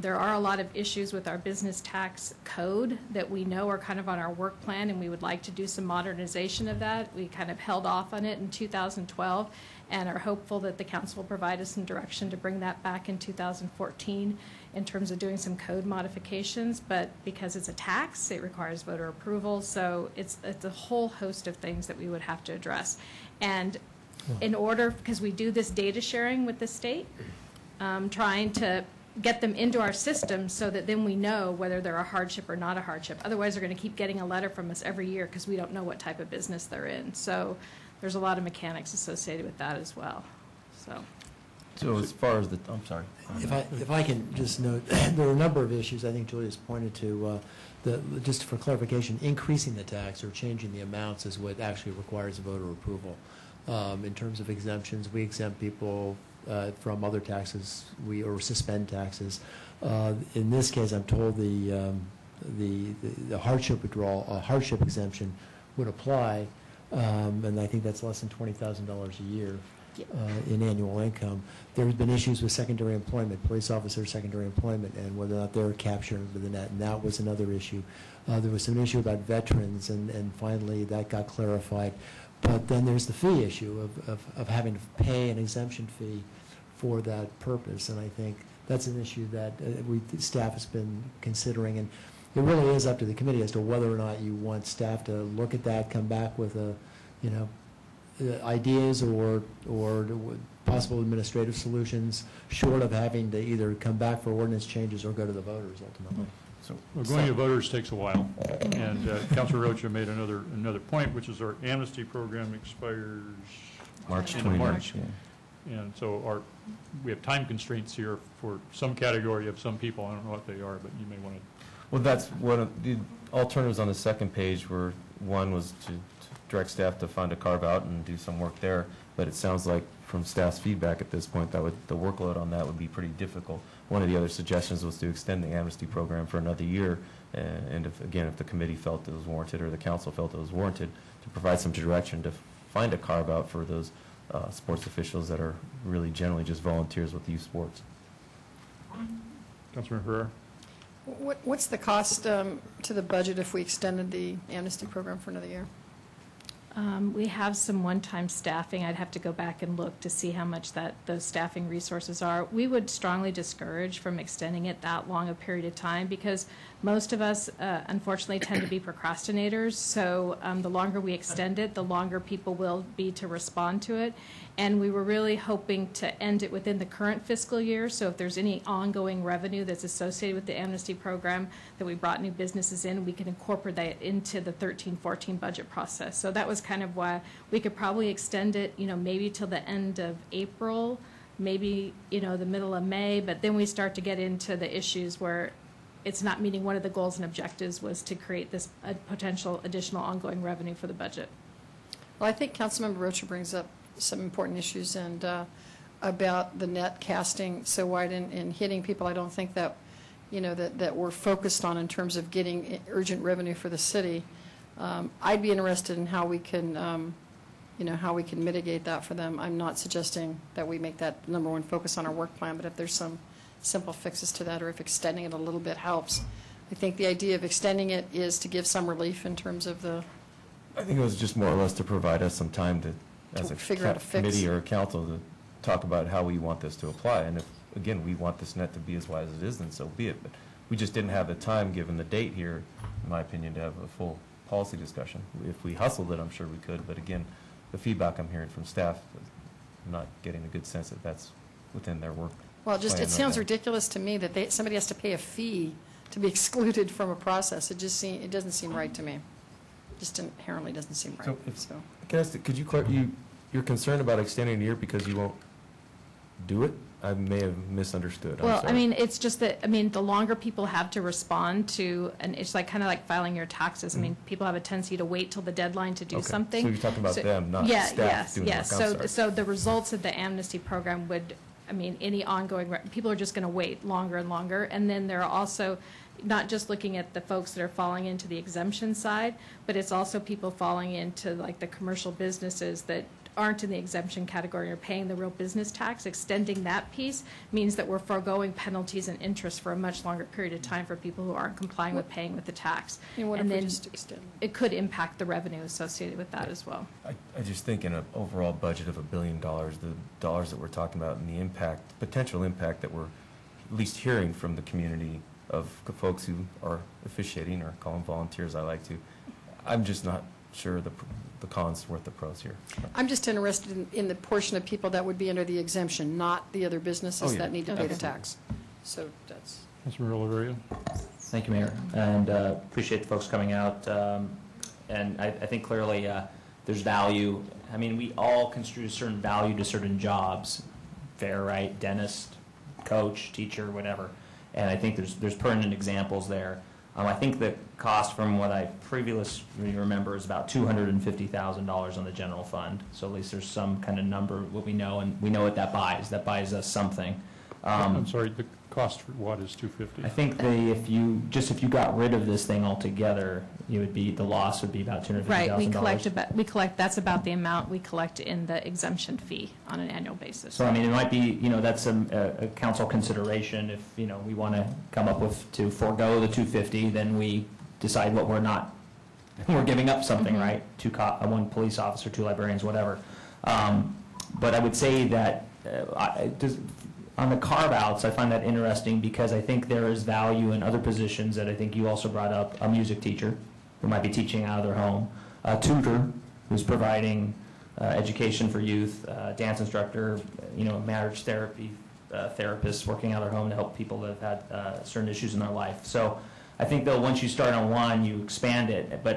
there are a lot of issues with our business tax code that we know are kind of on our work plan, and we would like to do some modernization of that. We kind of held off on it in 2012 and are hopeful that the council will provide us some direction to bring that back in 2014 in terms of doing some code modifications. But because it's a tax, it requires voter approval, so it's a whole host of things that we would have to address. And in order, because we do this data sharing with the state, trying to get them into our system so that then we know whether they're a hardship or not a hardship. Otherwise, they're going to keep getting a letter from us every year because we don't know what type of business they're in. So there's a lot of mechanics associated with that as well. So as far as I'm sorry. If I can just note, there are a number of issues I think Julia's pointed to. Just for clarification, increasing the tax or changing the amounts is what actually requires voter approval. In terms of exemptions, we exempt people from other taxes, or suspend taxes. In this case, I'm told the hardship withdrawal, hardship exemption would apply, and I think that's less than $20,000 a year in annual income. There's been issues with secondary employment, police officers' secondary employment, and whether or not they're captured under the net, and that was another issue. There was some issue about veterans, and finally that got clarified. But then there's the fee issue of having to pay an exemption fee for that purpose, and I think that's an issue that staff has been considering, and it really is up to the committee as to whether or not you want staff to look at that, come back with ideas or possible administrative solutions, short of having to either come back for ordinance changes or go to the voters ultimately. Well, going to voters takes a while, and Councilor Rocha made another point, which is our amnesty program expires March in 29th. March. And so we have time constraints here for some category of some people. I don't know what they are, but you may want to. Well, that's one of the alternatives on the second page, where one was to direct staff to find a carve-out and do some work there, but it sounds like from staff's feedback at this point that the workload on that would be pretty difficult. One of the other suggestions was to extend the amnesty program for another year, and if the committee felt it was warranted or the council felt it was warranted, to provide some direction to find a carve-out for those sports officials that are really generally just volunteers with youth sports. Councilor Herrera? What's the cost to the budget if we extended the amnesty program for another year? We have some one-time staffing. I'd have to go back and look to see how much those staffing resources are. We would strongly discourage from extending it that long a period of time because most of us, unfortunately, tend to be procrastinators. So the longer we extend it, the longer people will be to respond to it. And we were really hoping to end it within the current fiscal year. So if there's any ongoing revenue that's associated with the amnesty program that we brought new businesses in, we can incorporate that into the 13-14 budget process. So that was kind of why we could probably extend it, maybe till the end of April, maybe, the middle of May. But then we start to get into the issues where it's not meeting one of the goals and objectives was to create this potential additional ongoing revenue for the budget. Well, I think Councilmember Rocha brings up some important issues and about the net casting so wide and hitting people. I don't think that, that we're focused on in terms of getting urgent revenue for the city. I'd be interested in how we can, how we can mitigate that for them. I'm not suggesting that we make that number one focus on our work plan, but if there's some simple fixes to that or if extending it a little bit helps. I think the idea of extending it is to give some relief in terms of the... I think it was just more or less to provide us some time to as a committee or a council to talk about how we want this to apply. And if, again, we want this net to be as wide as it is, then so be it. But we just didn't have the time, given the date here, in my opinion, to have a full policy discussion. If we hustled it, I'm sure we could. But again, the feedback I'm hearing from staff, I'm not getting a good sense that that's within their work. Well, it sounds ridiculous to me that somebody has to pay a fee to be excluded from a process. It doesn't seem right to me. Just inherently doesn't seem right. Could you're concerned about extending a year because you won't do it? I may have misunderstood. Well, I mean, it's just that, the longer people have to respond to, and it's kind of like filing your taxes. I mean, people have a tendency to wait till the deadline to do something. So you're talking about them, not staff doing yes. the work. So the results of the amnesty program would, any ongoing, people are just going to wait longer and longer. And then there are also not just looking at the folks that are falling into the exemption side, but it's also people falling into the commercial businesses that aren't in the exemption category or paying the real business tax. Extending that piece means that we're foregoing penalties and interest for a much longer period of time for people who aren't complying with paying with the tax. And then it could impact the revenue associated with that as well. I just think in an overall budget of $1 billion, the dollars that we're talking about and the potential impact that we're at least hearing from the community of folks who are officiating, or call them volunteers, I like to. I'm just not sure the cons worth the pros here. I'm just interested in the portion of people that would be under the exemption, not the other businesses that need to pay the tax. So that's, Councilmember Oliverio? Thank you, Mayor, and appreciate the folks coming out. And I think clearly there's value. I mean, we all construe certain value to certain jobs, fair, right? Dentist, coach, teacher, whatever. And I think there's pertinent examples there. I think the cost, from what I previously remember, is about $250,000 on the general fund. So at least there's some kind of number what we know, and we know what that buys. That buys us something. I'm sorry, the cost for what is $250,000? I think if you got rid of this thing altogether, the loss would be about $250,000. Right, we collect, that's about the amount we collect in the exemption fee on an annual basis. So, I mean, it might be, that's a council consideration. If, we want to come up with, to forego the $250,000, then we decide what we're giving up something, right? One police officer, 2 librarians, whatever. But I would say that on the carve-outs, I find that interesting because I think there is value in other positions that I think you also brought up. A music teacher who might be teaching out of their home, a tutor who's providing education for youth, dance instructor, marriage therapy therapists working out of their home to help people that have had certain issues in their life. So I think, though, once you start on one, you expand it. But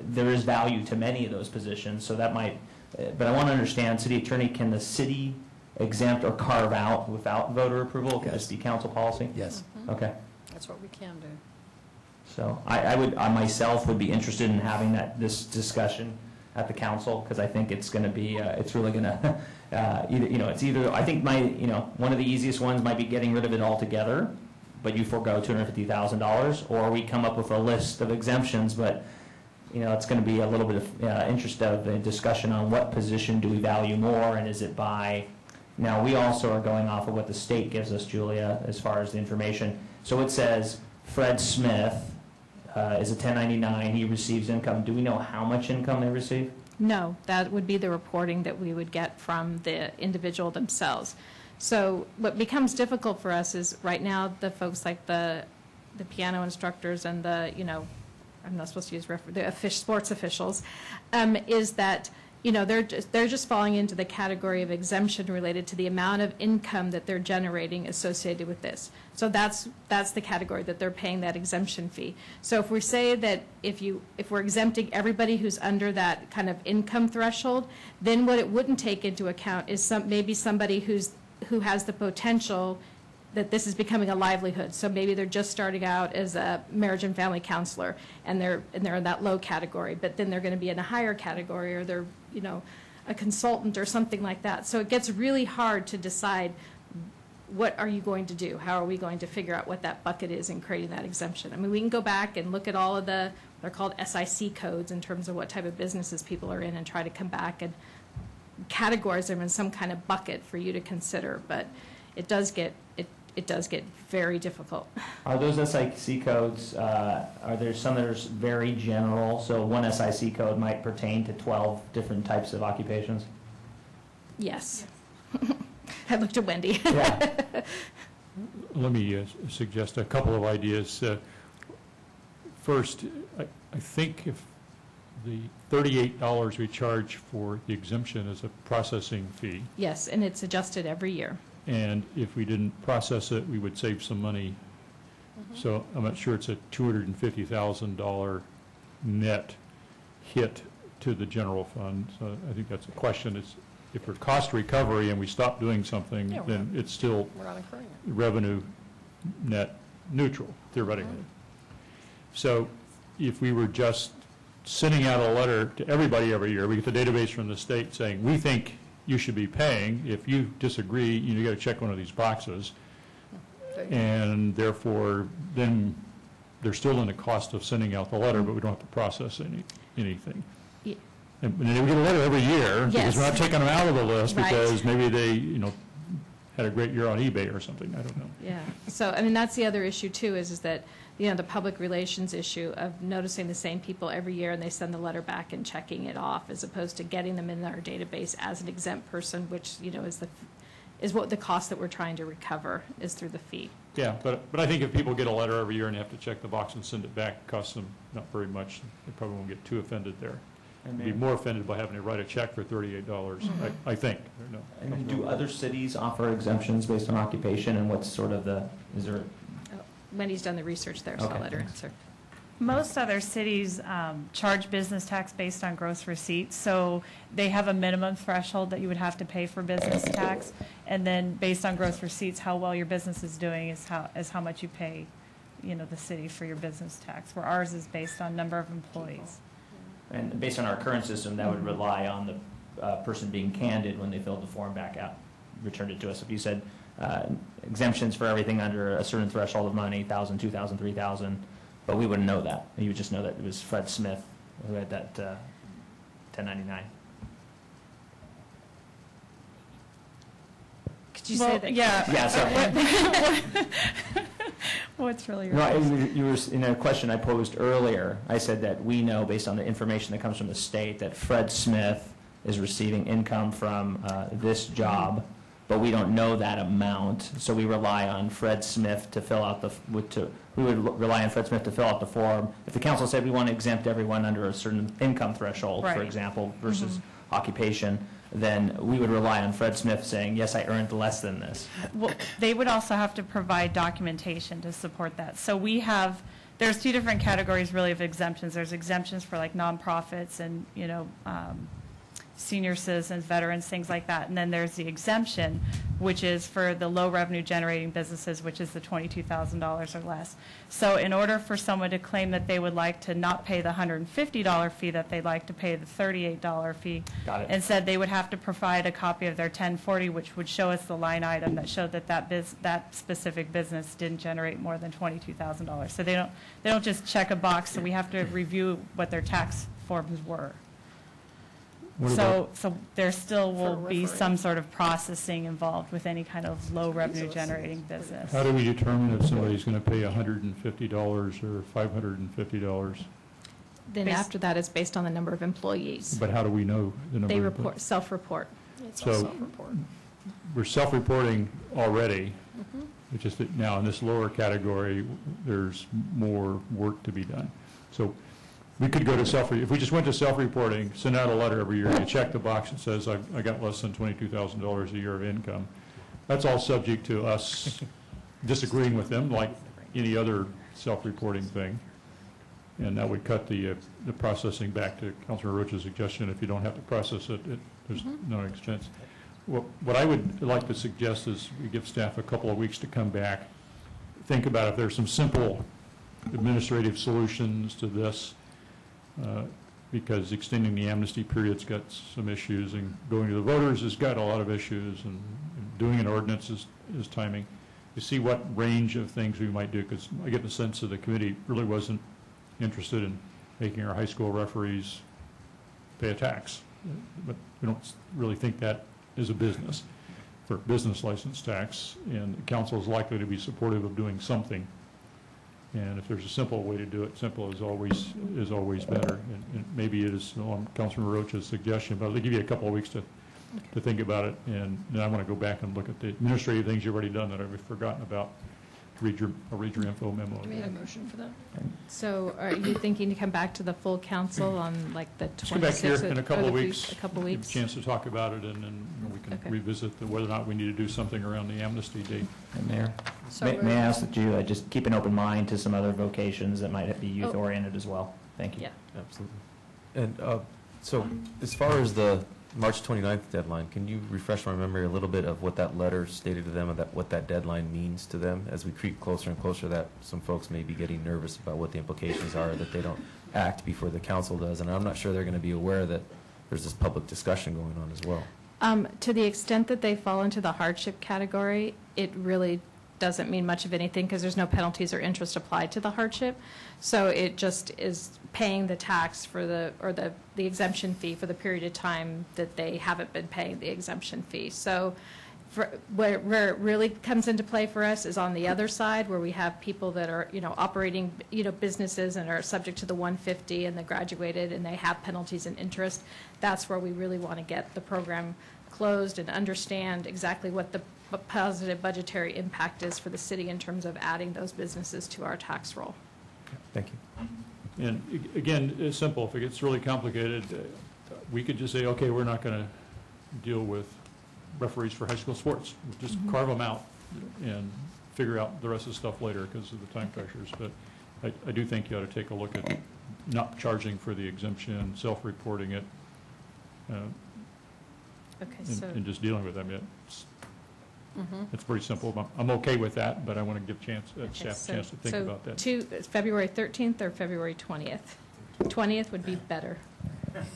there is value to many of those positions. So that might, but I want to understand, City Attorney, can the city exempt or carve out without voter approval? Can this be council policy? Yes. Okay. that's what we can do. So I myself would be interested in having this discussion at the council, because I think it's going to be, it's really going to, I think one of the easiest ones might be getting rid of it altogether, but you forego $250,000, or we come up with a list of exemptions, but it's going to be a little bit of interest of a discussion on what position do we value more, and is it by. Now, we also are going off of what the state gives us, Julia, as far as the information. So it says Fred Smith is a 1099. He receives income. Do we know how much income they receive? No, that would be the reporting that we would get from the individual themselves. So what becomes difficult for us is right now the folks like the piano instructors and I'm not supposed to use the sports officials, is that they're just falling into the category of exemption related to the amount of income that they're generating associated with this. So that's the category that they're paying that exemption fee. So if we say that if we're exempting everybody who's under that kind of income threshold, then what it wouldn't take into account is maybe somebody who has the potential that this is becoming a livelihood. So maybe they're just starting out as a marriage and family counselor, and they're in that low category, but then they're going to be in a higher category, or they're a consultant or something like that. So it gets really hard to decide what are you going to do? How are we going to figure out what that bucket is in creating that exemption? I mean, we can go back and look at all of they're called SIC codes in terms of what type of businesses people are in, and try to come back and categorize them in some kind of bucket for you to consider. But it does get very difficult. Are those SIC codes, are there some that are very general? So one SIC code might pertain to 12 different types of occupations? Yes. I looked at Wendy. Yeah. Let me suggest a couple of ideas. First, I think if the $38 we charge for the exemption is a processing fee. Yes, and it's adjusted every year. And if we didn't process it, we would save some money. So I'm not sure it's a $250,000 net hit to the general fund. So I think that's a question. It's, if we're cost recovery and we stop doing something, then it's still We're not incurring it. revenue net neutral, theoretically. So if we were just sending out a letter to everybody every year, we get the database from the state saying, we think you should be paying. If you disagree, you got to check one of these boxes. And therefore, then they're still in the cost of sending out the letter, but we don't have to process anything. Yeah. And then we get a letter every year, because we're not taking them out of the list, Right. because maybe they, had a great year on eBay or something, I don't know. Yeah. So, I mean, that's the other issue, too, is that, the public relations issue of noticing the same people every year, and they send the letter back and checking it off, as opposed to getting them in our database as an exempt person, which, is what the cost that we're trying to recover is through the fee. Yeah, but I think if people get a letter every year and have to check the box and send it back, it costs them not very much. They probably won't get too offended there. be more offended by having to write a check for $38, I think. No. And do other cities offer exemptions based on occupation, and what's sort of is there? Wendy's done the research there, so Okay, I'll let her thanks. answer. Most other cities charge business tax based on gross receipts, so they have a minimum threshold that you would have to pay for business tax, and then based on gross receipts, how well your business is doing is how much you pay, the city for your business tax, where ours is based on number of employees. And based on our current system, that would rely on the person being candid when they filled the form back out, returned it to us. If you said exemptions for everything under a certain threshold of money, 1,000, 2,000, 3,000, but we wouldn't know that. You would just know that it was Fred Smith who had that 1099. Could you say that? Yeah. Yeah, sorry. What's really your No, question? you were in a question I posed earlier. I said that we know, based on the information that comes from the state, that Fred Smith is receiving income from this job, but we don't know that amount. So we rely on Fred Smith to fill out we would rely on Fred Smith to fill out the form. If the council said we want to exempt everyone under a certain income threshold, for Right. example, versus occupation, then we would rely on Fred Smith saying, yes, I earned less than this. Well, they would also have to provide documentation to support that. So there's two different categories really of exemptions. There's exemptions for like nonprofits and, senior citizens, veterans, things like that. And then there's the exemption, which is for the low revenue generating businesses, which is the $22,000 or less. So in order for someone to claim that they would like to not pay the $150 fee, that they'd like to pay the $38 fee, Got it. instead they would have to provide a copy of their 1040, which would show us the line item that showed that specific business didn't generate more than $22,000. So they don't just check a box, so we have to review what their tax forms were. So there still will be some sort of processing involved with any kind of low revenue generating business. How do we determine if somebody's going to pay $150 or $550? Then after that, it's based on the number of employees. But how do we know the number? They report, self-report. It's all So self-report. we're self-reporting already. It's just that now in this lower category, there's more work to be done. So we could go to if we just went to self-reporting, send out a letter every year, you check the box that says, I got less than $22,000 a year of income. That's all subject to us disagreeing with them, like any other self-reporting thing. And that would cut the processing back to Councilor Roach's suggestion. If you don't have to process it, there's no expense. What I would like to suggest is we give staff a couple of weeks to come back, think about if there's some simple administrative solutions to this, because extending the amnesty period's got some issues, and going to the voters has got a lot of issues, and doing an ordinance is timing. To see what range of things we might do, because I get the sense that the committee really wasn't interested in making our high school referees pay a tax. But we don't really think that is a business for business license tax, and the council is likely to be supportive of doing something. And if there's a simple way to do it, simple is always better. And maybe it is on Councilman Roach's suggestion, but I'll give you a couple of weeks to think about it. And then I want to go back and look at the administrative things you've already done that I've forgotten about. I'll read your info memo. I made a motion for that. So are you thinking to come back to the full council on like the 26th? Just come back here in a couple of weeks. A couple weeks? Give a chance to talk about it, and then we can Okay. revisit whether or not we need to do something around the amnesty date. Mayor, So may I ask that you just keep an open mind to some other vocations that might be youth-oriented as well? Thank you. Yeah. Absolutely. And so as far as the March 29th deadline, can you refresh my memory a little bit of what that letter stated to them, and what that deadline means to them as we creep closer and closer? That some folks may be getting nervous about what the implications are, that they don't act before the council does, and I'm not sure they're going to be aware that there's this public discussion going on as well. To the extent that they fall into the hardship category, it really doesn't mean much of anything because there's no penalties or interest applied to the hardship. So it just is paying the tax for the exemption fee for the period of time that they haven't been paying the exemption fee. So where it really comes into play for us is on the other side, where we have people that are, operating, businesses and are subject to the 150 and they graduated and they have penalties and interest. That's where we really want to get the program closed and understand exactly what the positive budgetary impact is for the city in terms of adding those businesses to our tax roll. Thank you. And again, it's simple. If it gets really complicated, we could just say, okay, we're not going to deal with referees for high school sports. We'll just carve them out and figure out the rest of the stuff later because of the time pressures. But I do think you ought to take a look at not charging for the exemption, self-reporting it, and just dealing with them. It's pretty simple. I'm okay with that, but I want to give staff a chance to think about that. February 13th or February 20th? 20th would be better.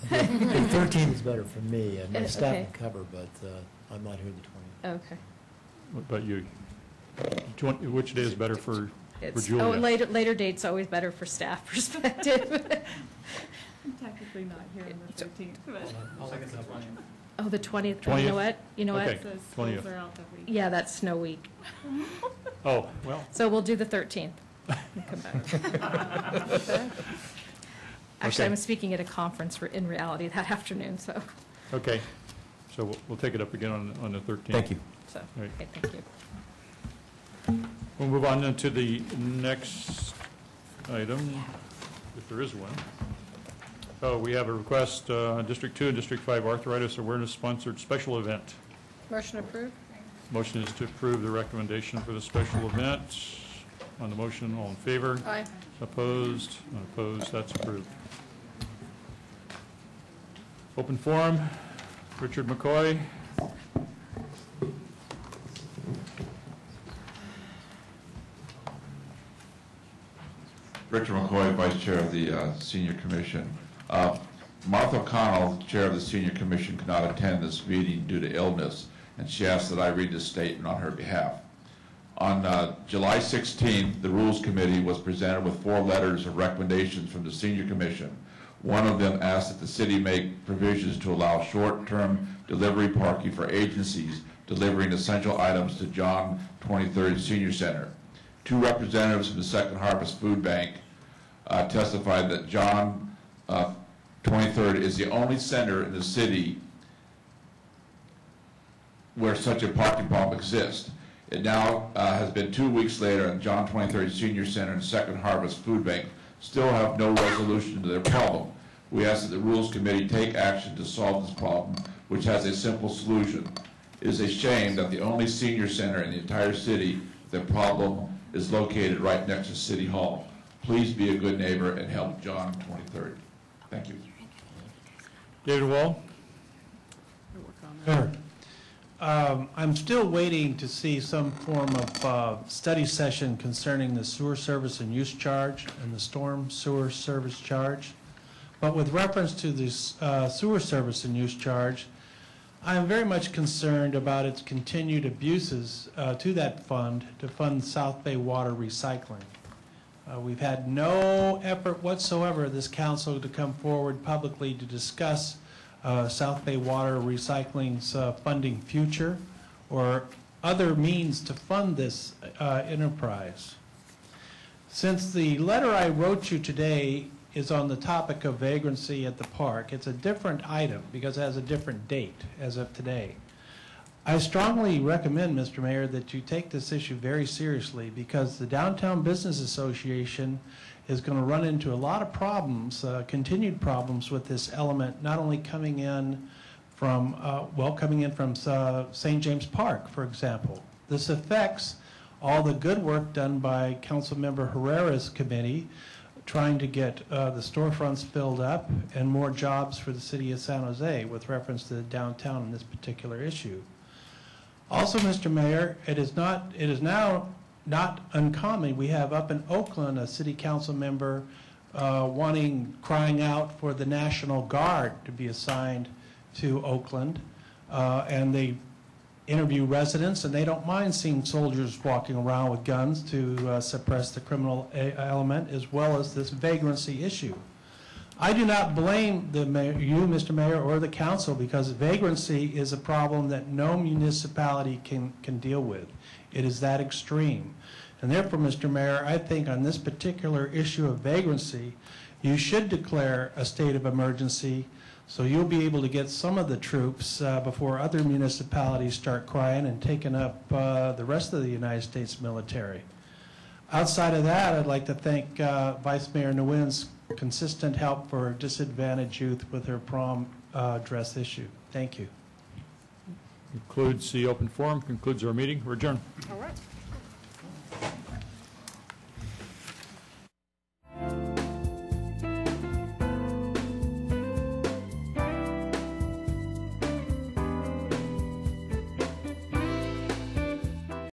The 13th is better for me. My staff Okay. can cover, but I'm not here the 20th. Okay. But which day is better for Julia? Oh, later date's always better for staff perspective. I'm technically not here on the 13th, but. Oh, the 20th. 20th? You know what? Okay. The 20th. schools are out that week. Yeah, that's snow week. Oh, well. So we'll do the 13th. We'll come back. Actually, I'm speaking at a conference in reality that afternoon, so. Okay. So we'll take it up again on the 13th. Thank you. So, Right. okay, thank you. We'll move on then to the next item, if there is one. Oh, we have a request, District 2 and District 5 Arthritis Awareness Sponsored Special Event. Motion approved? Motion is to approve the recommendation for the special event. On the motion, all in favor? Aye. Opposed? Unopposed, that's approved. Open forum, Richard McCoy. Richard McCoy, Vice Chair of the Senior Commission. Martha O'Connell, Chair of the Senior Commission, could not attend this meeting due to illness, and she asked that I read this statement on her behalf. On July 16th, the Rules Committee was presented with 4 letters of recommendations from the Senior Commission. One of them asked that the city make provisions to allow short-term delivery parking for agencies delivering essential items to John 23rd Senior Center. 2 representatives from the Second Harvest Food Bank testified that John 23rd is the only center in the city where such a parking problem exists. It now has been 2 weeks later, and John 23rd Senior Center and Second Harvest Food Bank still have no resolution to their problem. We ask that the Rules Committee take action to solve this problem, which has a simple solution. It is a shame that the only senior center in the entire city with a problem is located right next to City Hall. Please be a good neighbor and help John 23rd. Thank you. David Wall? Sure. I'm still waiting to see some form of study session concerning the sewer service and use charge and the storm sewer service charge. But with reference to the sewer service and use charge, I am very much concerned about its continued abuses to that fund to fund South Bay water recycling. We've had no effort whatsoever, this council, to come forward publicly to discuss South Bay Water Recycling's funding future or other means to fund this enterprise. Since the letter I wrote you today is on the topic of vagrancy at the park, it's a different item because it has a different date as of today. I strongly recommend, Mr. Mayor, that you take this issue very seriously because the Downtown Business Association is going to run into a lot of problems, continued problems with this element, not only coming in from, St. James Park, for example. This affects all the good work done by Councilmember Herrera's committee, trying to get the storefronts filled up and more jobs for the city of San Jose with reference to the downtown in this particular issue. Also, Mr. Mayor, it is now not uncommon. We have up in Oakland a city council member crying out for the National Guard to be assigned to Oakland, and they interview residents, and they don't mind seeing soldiers walking around with guns to suppress the criminal element, as well as this vagrancy issue. I do not blame the mayor, you, Mr. Mayor, or the council, because vagrancy is a problem that no municipality can deal with. It is that extreme. And therefore, Mr. Mayor, I think on this particular issue of vagrancy, you should declare a state of emergency so you'll be able to get some of the troops before other municipalities start crying and taking up the rest of the United States military. Outside of that, I'd like to thank Vice Mayor Nguyen's consistent help for disadvantaged youth with their prom dress issue. Thank you. Concludes the open forum, concludes our meeting. We're adjourned. All right.